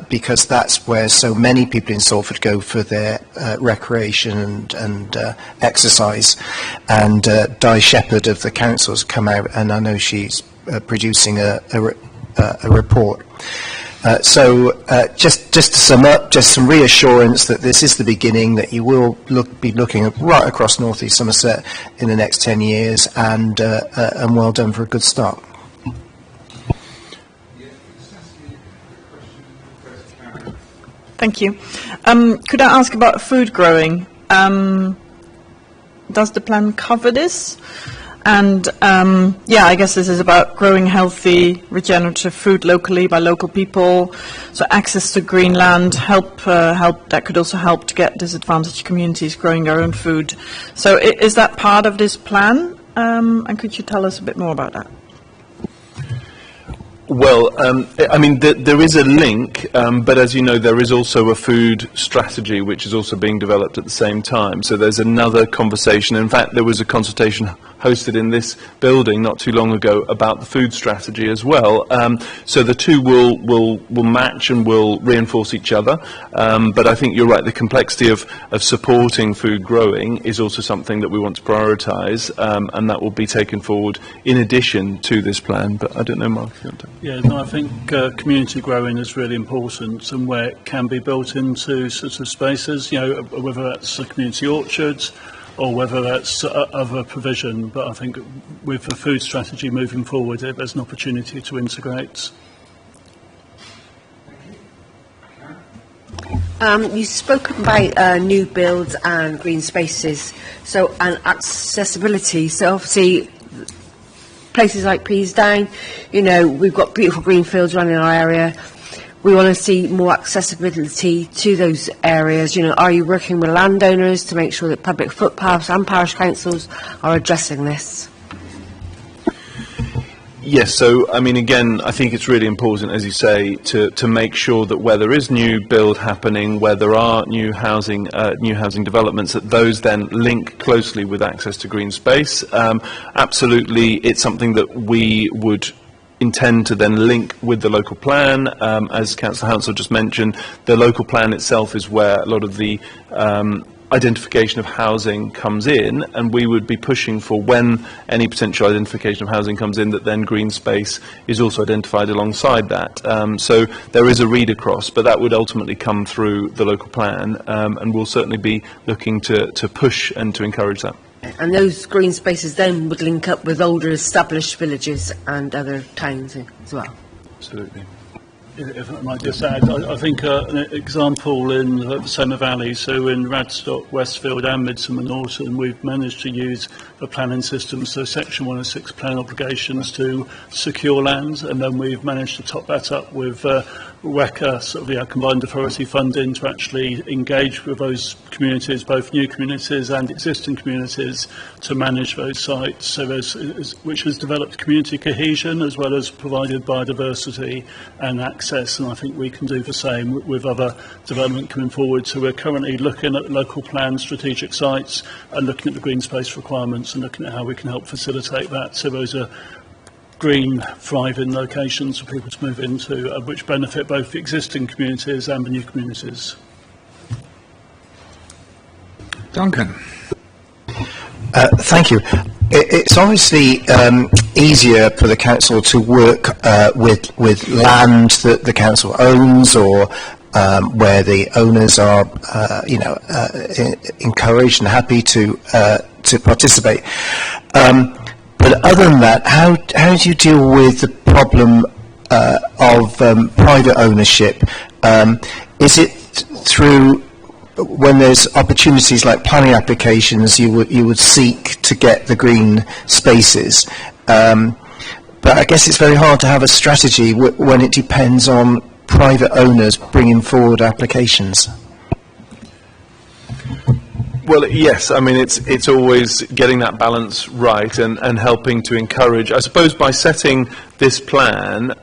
because that's where so many people in Salford go for their recreation and exercise. And Di Shepherd of the council has come out, and I know she's producing a report. So just to sum up, just some reassurance that this is the beginning, that you will be looking right across North East Somerset in the next 10 years, and well done for a good start. Thank you. Could I ask about food growing? Does the plan cover this? And yeah, I guess this is about growing healthy, regenerative food locally by local people. So access to green land, help that could also help to get disadvantaged communities growing their own food. So is that part of this plan? And could you tell us a bit more about that? Well, I mean, there is a link, but as you know, there is also a food strategy which is also being developed at the same time. So there's another conversation. In fact, there was a consultation hosted in this building not too long ago about the food strategy as well. So the two will match and will reinforce each other. But I think you're right, the complexity of supporting food growing is also something that we want to prioritise, and that will be taken forward in addition to this plan. But I don't know, Mark, if you want to... Yeah, no, I think community growing is really important, and where it can be built into sort of spaces, you know, whether that's a community orchards or whether that's other provision. But I think with the food strategy moving forward, there's an opportunity to integrate. You've spoken about new builds and green spaces, so and accessibility. So obviously, places like Peasdown, you know, we've got beautiful green fields around in our area. We want to see more accessibility to those areas. You know, are you working with landowners to make sure that public footpaths and parish councils are addressing this? Yes, so I mean, again, I think it's really important, as you say, to make sure that where there is new build happening, where there are new housing developments, that those then link closely with access to green space. Absolutely, it's something that we would intend to then link with the local plan. As Councillor Hounsell just mentioned, the local plan itself is where a lot of the identification of housing comes in, and we would be pushing for, when any potential identification of housing comes in, that then green space is also identified alongside that. So there is a read across, but that would ultimately come through the local plan, and we'll certainly be looking to push and to encourage that. And those green spaces then would link up with older established villages and other towns as well. Absolutely. If I might just add, I think an example in the Somer Valley, so in Radstock, Westfield and Midsummer Norton, we've managed to use the planning system, so Section 106 plan obligations to secure land, and then we've managed to top that up with WECA, sort of combined authority funding, to actually engage with those communities, both new communities and existing communities, to manage those sites, so which has developed community cohesion as well as provided biodiversity and access, and I think we can do the same with other development coming forward. So we're currently looking at local plan strategic sites and looking at the green space requirements and looking at how we can help facilitate that. So those are green, thriving locations for people to move into, which benefit both the existing communities and the new communities. Duncan. Thank you. It's obviously easier for the council to work with land that the council owns, or where the owners are, encouraged and happy to participate. But other than that, how do you deal with the problem of private ownership? Is it through, when there's opportunities like planning applications, you would seek to get the green spaces? But I guess it's very hard to have a strategy when it depends on private owners bringing forward applications. Well, yes, I mean, it's always getting that balance right and helping to encourage. I suppose by setting this plan,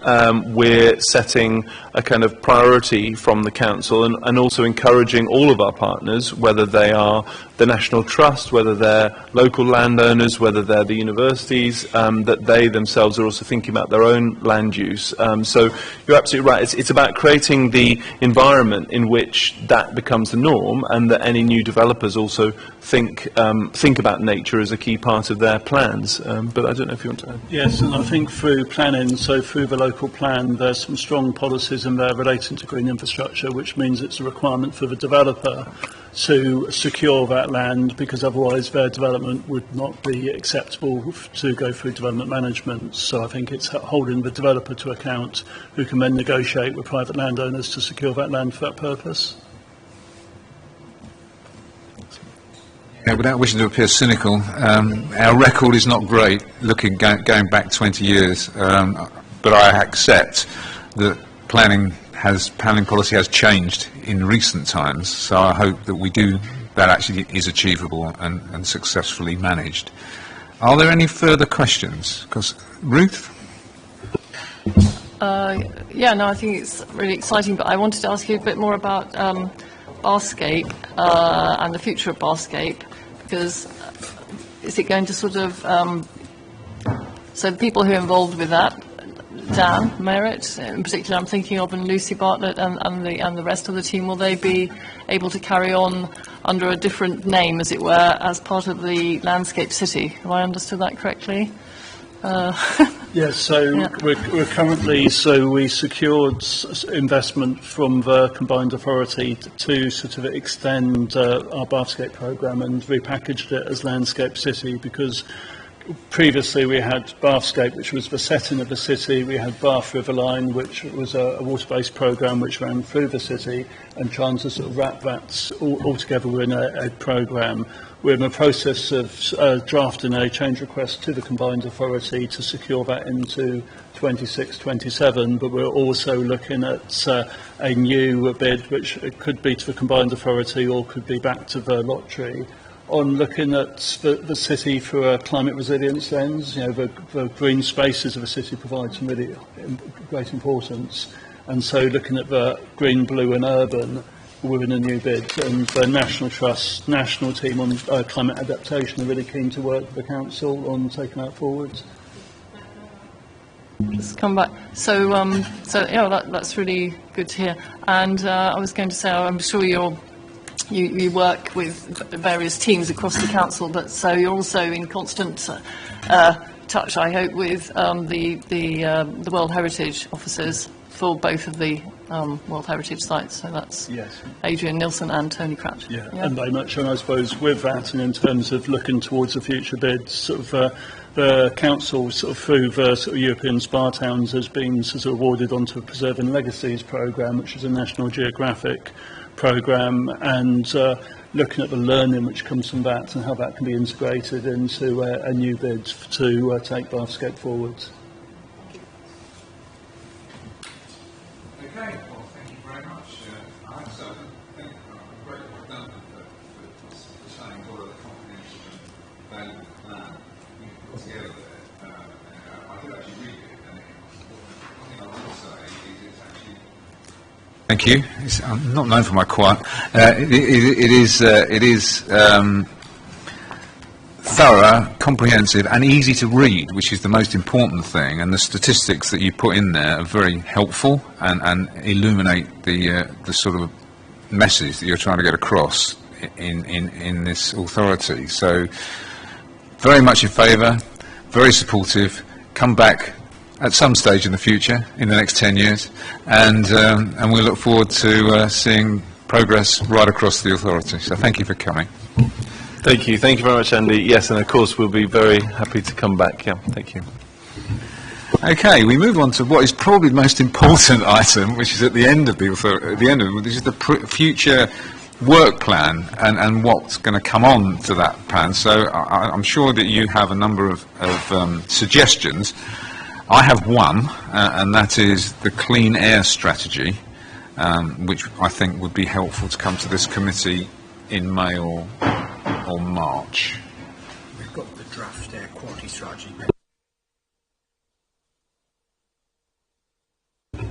we're setting a kind of priority from the council, and also encouraging all of our partners, whether they are the National Trust, whether they're local landowners, whether they're the universities, that they themselves are also thinking about their own land use. So you're absolutely right. It's about creating the environment in which that becomes the norm, and that any new developers also think about nature as a key part of their plans. But I don't know if you want to add. Yes, and I think through planning, so through the local plan, there's some strong policies in there relating to green infrastructure, which means it's a requirement for the developer to secure that land, because otherwise their development would not be acceptable to go through development management. So I think it's holding the developer to account, who can then negotiate with private landowners to secure that land for that purpose. Yeah, without wishing to appear cynical, our record is not great going back 20 years, but I accept that planning policy has changed in recent times, so I hope that that actually is achievable and successfully managed. Are there any further questions? Because Ruth? Yeah, no, I think it's really exciting, but I wanted to ask you a bit more about Barscape and the future of Barscape, because is it going to sort of, so the people who are involved with that, Dan Merritt in particular, I'm thinking of, and Lucy Bartlett and the rest of the team, will they be able to carry on under a different name, as it were, as part of the Landscape City? Have I understood that correctly? Yes, so yeah. We're currently, so we secured investment from the combined authority to sort of extend our Bathscape programme and repackaged it as Landscape City, because previously we had Bathscape, which was the setting of the city. We had Bath River Line, which was a water-based programme which ran through the city, and trying to sort of wrap that all together within a programme. We're in the process of drafting a change request to the combined authority to secure that into 26-27, but we're also looking at a new bid, which it could be to the combined authority or could be back to the lottery, on looking at the city through a climate resilience lens. You know, the green spaces of a city provide some really great importance, and so looking at the green, blue and urban within a new bid, and the National Trust national team on climate adaptation are really keen to work with the council on taking that forward. just come back. So, yeah, that's really good to hear. And I was going to say, I'm sure you work with various teams across the council, but so you're also in constant touch, I hope, with the World Heritage officers for both of the World Heritage sites. So that's Adrian Nilsson and Tony Crouch. Yeah, and very much, and I suppose with that, and in terms of looking towards the future bids, sort of the council, sort of through the sort of European Spa Towns, has been sort of awarded onto a Preserving Legacies programme, which is a National Geographic programme, and looking at the learning which comes from that and how that can be integrated into a new bid to take Bathscape forwards. Okay, well, thank you very much. I also think great work done for saying what are the comprehensive and valuable plan we put together there. I did actually read it, and one thing I will say is it's actually. Thank you. I'm not known for my quiet. It is thorough, comprehensive, and easy to read, which is the most important thing. And the statistics that you put in there are very helpful and illuminate the sort of message that you're trying to get across in this authority. So, very much in favour, very supportive. Come back at some stage in the future, in the next 10 years, and we look forward to seeing progress right across the authority. So thank you for coming. Thank you very much, Andy. Yes, and of course we'll be very happy to come back. Yeah, thank you. Okay, we move on to what is probably the most important item, which is at the end of the this is the future work plan and what's going to come on to that plan. So I'm sure that you have a number of suggestions. I have one, and that is the clean air strategy, which I think would be helpful to come to this committee in May or March. We've got the draft air quality strategy.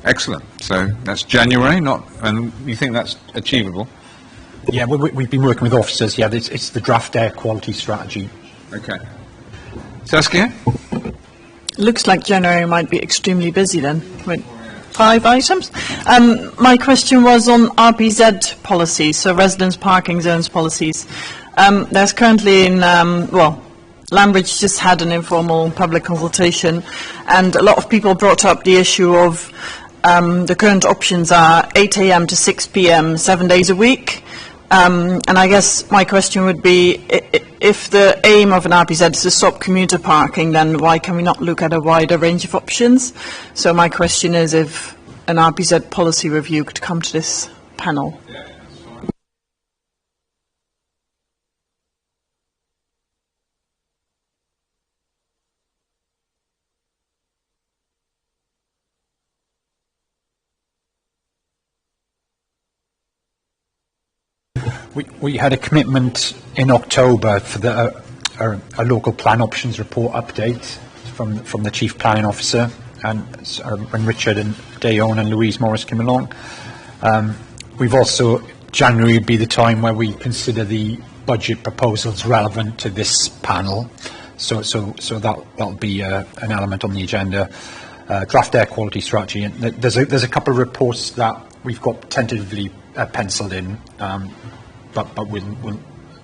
Excellent. So that's January, and you think that's achievable? Yeah, we've been working with officers. Yeah, it's the draft air quality strategy. Okay. Saskia? Looks like January might be extremely busy then, with 5 items. My question was on RPZ policies, so residence parking zones policies. There's currently Lambridge just had an informal public consultation, and a lot of people brought up the issue of the current options are 8 a.m. to 6 p.m. 7 days a week. And I guess my question would be, if the aim of an RPZ is to stop commuter parking, then why can we not look at a wider range of options? So my question is if an RPZ policy review could come to this panel. We had a commitment in October for a local plan options report update from the Chief Planning Officer, and when Richard and Dayon and Louise Morris came along. We've also, January would be the time where we consider the budget proposals relevant to this panel, so that'll be an element on the agenda. Draft air quality strategy, and there's a couple of reports that we've got tentatively penciled in, but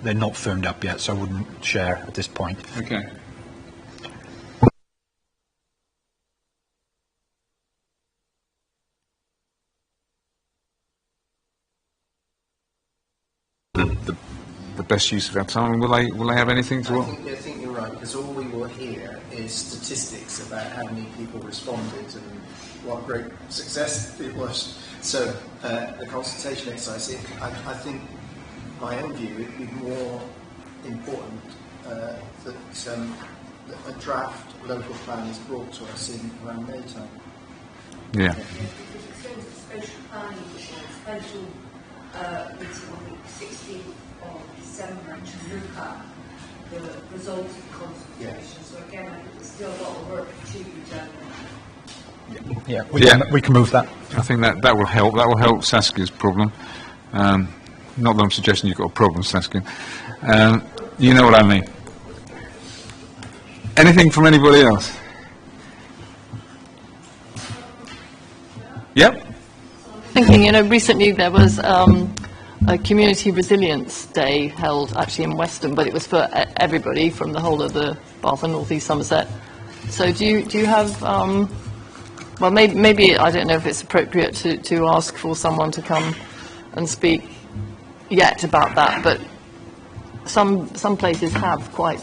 they're not firmed up yet, so I wouldn't share at this point. Okay. The best use of our time. Will they have anything to? I think you're right, because all we will hear is statistics about how many people responded and what great success it was. So the consultation exercise, I think, my own view, it would be more important that a draft local plan is brought to us in around May time. Yeah. Special planning, special meeting on the 16th of December to look at the results of the consultation. So again, I think there's still a lot of work to be done. Yeah, we can move that. I think that will help. That will help Saskia's problem. Not that I'm suggesting you've got a problem, Saskia. You know what I mean. Anything from anybody else? Yep. Thinking, recently there was a Community Resilience Day held actually in Weston, but it was for everybody from the whole of the Bath and North East Somerset. So do you have, well, maybe I don't know if it's appropriate to ask for someone to come and speak yet about that, but some places have quite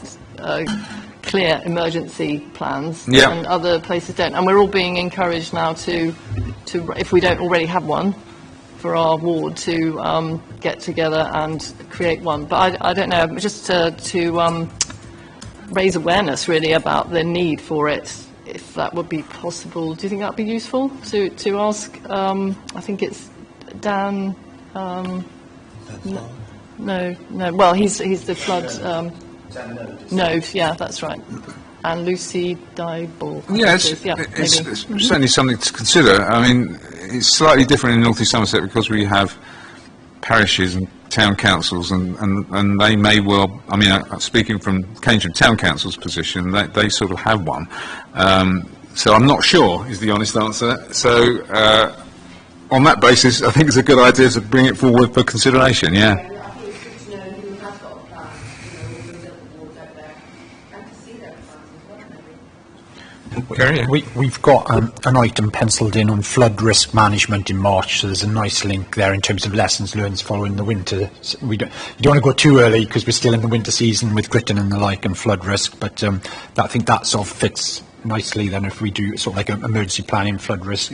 clear emergency plans, and other places don't. And we're all being encouraged now to if we don't already have one for our ward, to get together and create one. But I don't know, just to raise awareness really about the need for it, if that would be possible. Do you think that would be useful to ask? I think it's Dan. No. Well, he's the flood. Node, yeah, that's right. And Lucy Dyball. Yeah, it's certainly something to consider. I mean, it's slightly different in North East Somerset because we have parishes and town councils, and they may well, I mean, speaking from Cambridge Town Council's position, they sort of have one. So I'm not sure, is the honest answer. So on that basis, I think it's a good idea to bring it forward for consideration, yeah. We've got an item penciled in on flood risk management in March, so there's a nice link there in terms of lessons learned following the winter. So you don't want to go too early because we're still in the winter season with gritting and the like and flood risk, but I think that sort of fits nicely then if we do sort of like an emergency planning flood risk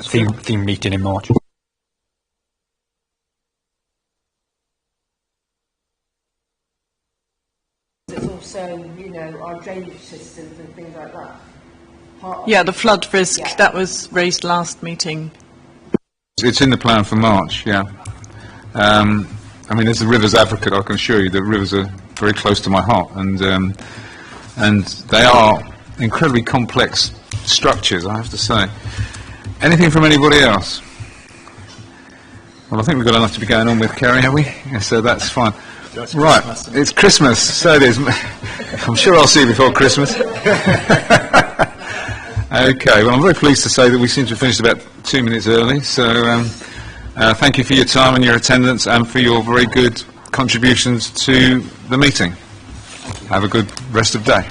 theme meeting in March. Also, our drainage systems and things like that. Yeah, the flood risk, that was raised last meeting. It's in the plan for March, yeah. I mean, as the Rivers advocate, I can assure you that rivers are very close to my heart, and they are incredibly complex structures, I have to say. Anything from anybody else? Well, I think we've got enough to be going on with, Kerry, have we? Yeah, so that's fine. Right, it's Christmas, so it is. I'm sure I'll see you before Christmas. Okay, well, I'm very pleased to say that we seem to have finished about 2 minutes early, so thank you for your time and your attendance and for your very good contributions to the meeting. Have a good rest of the day.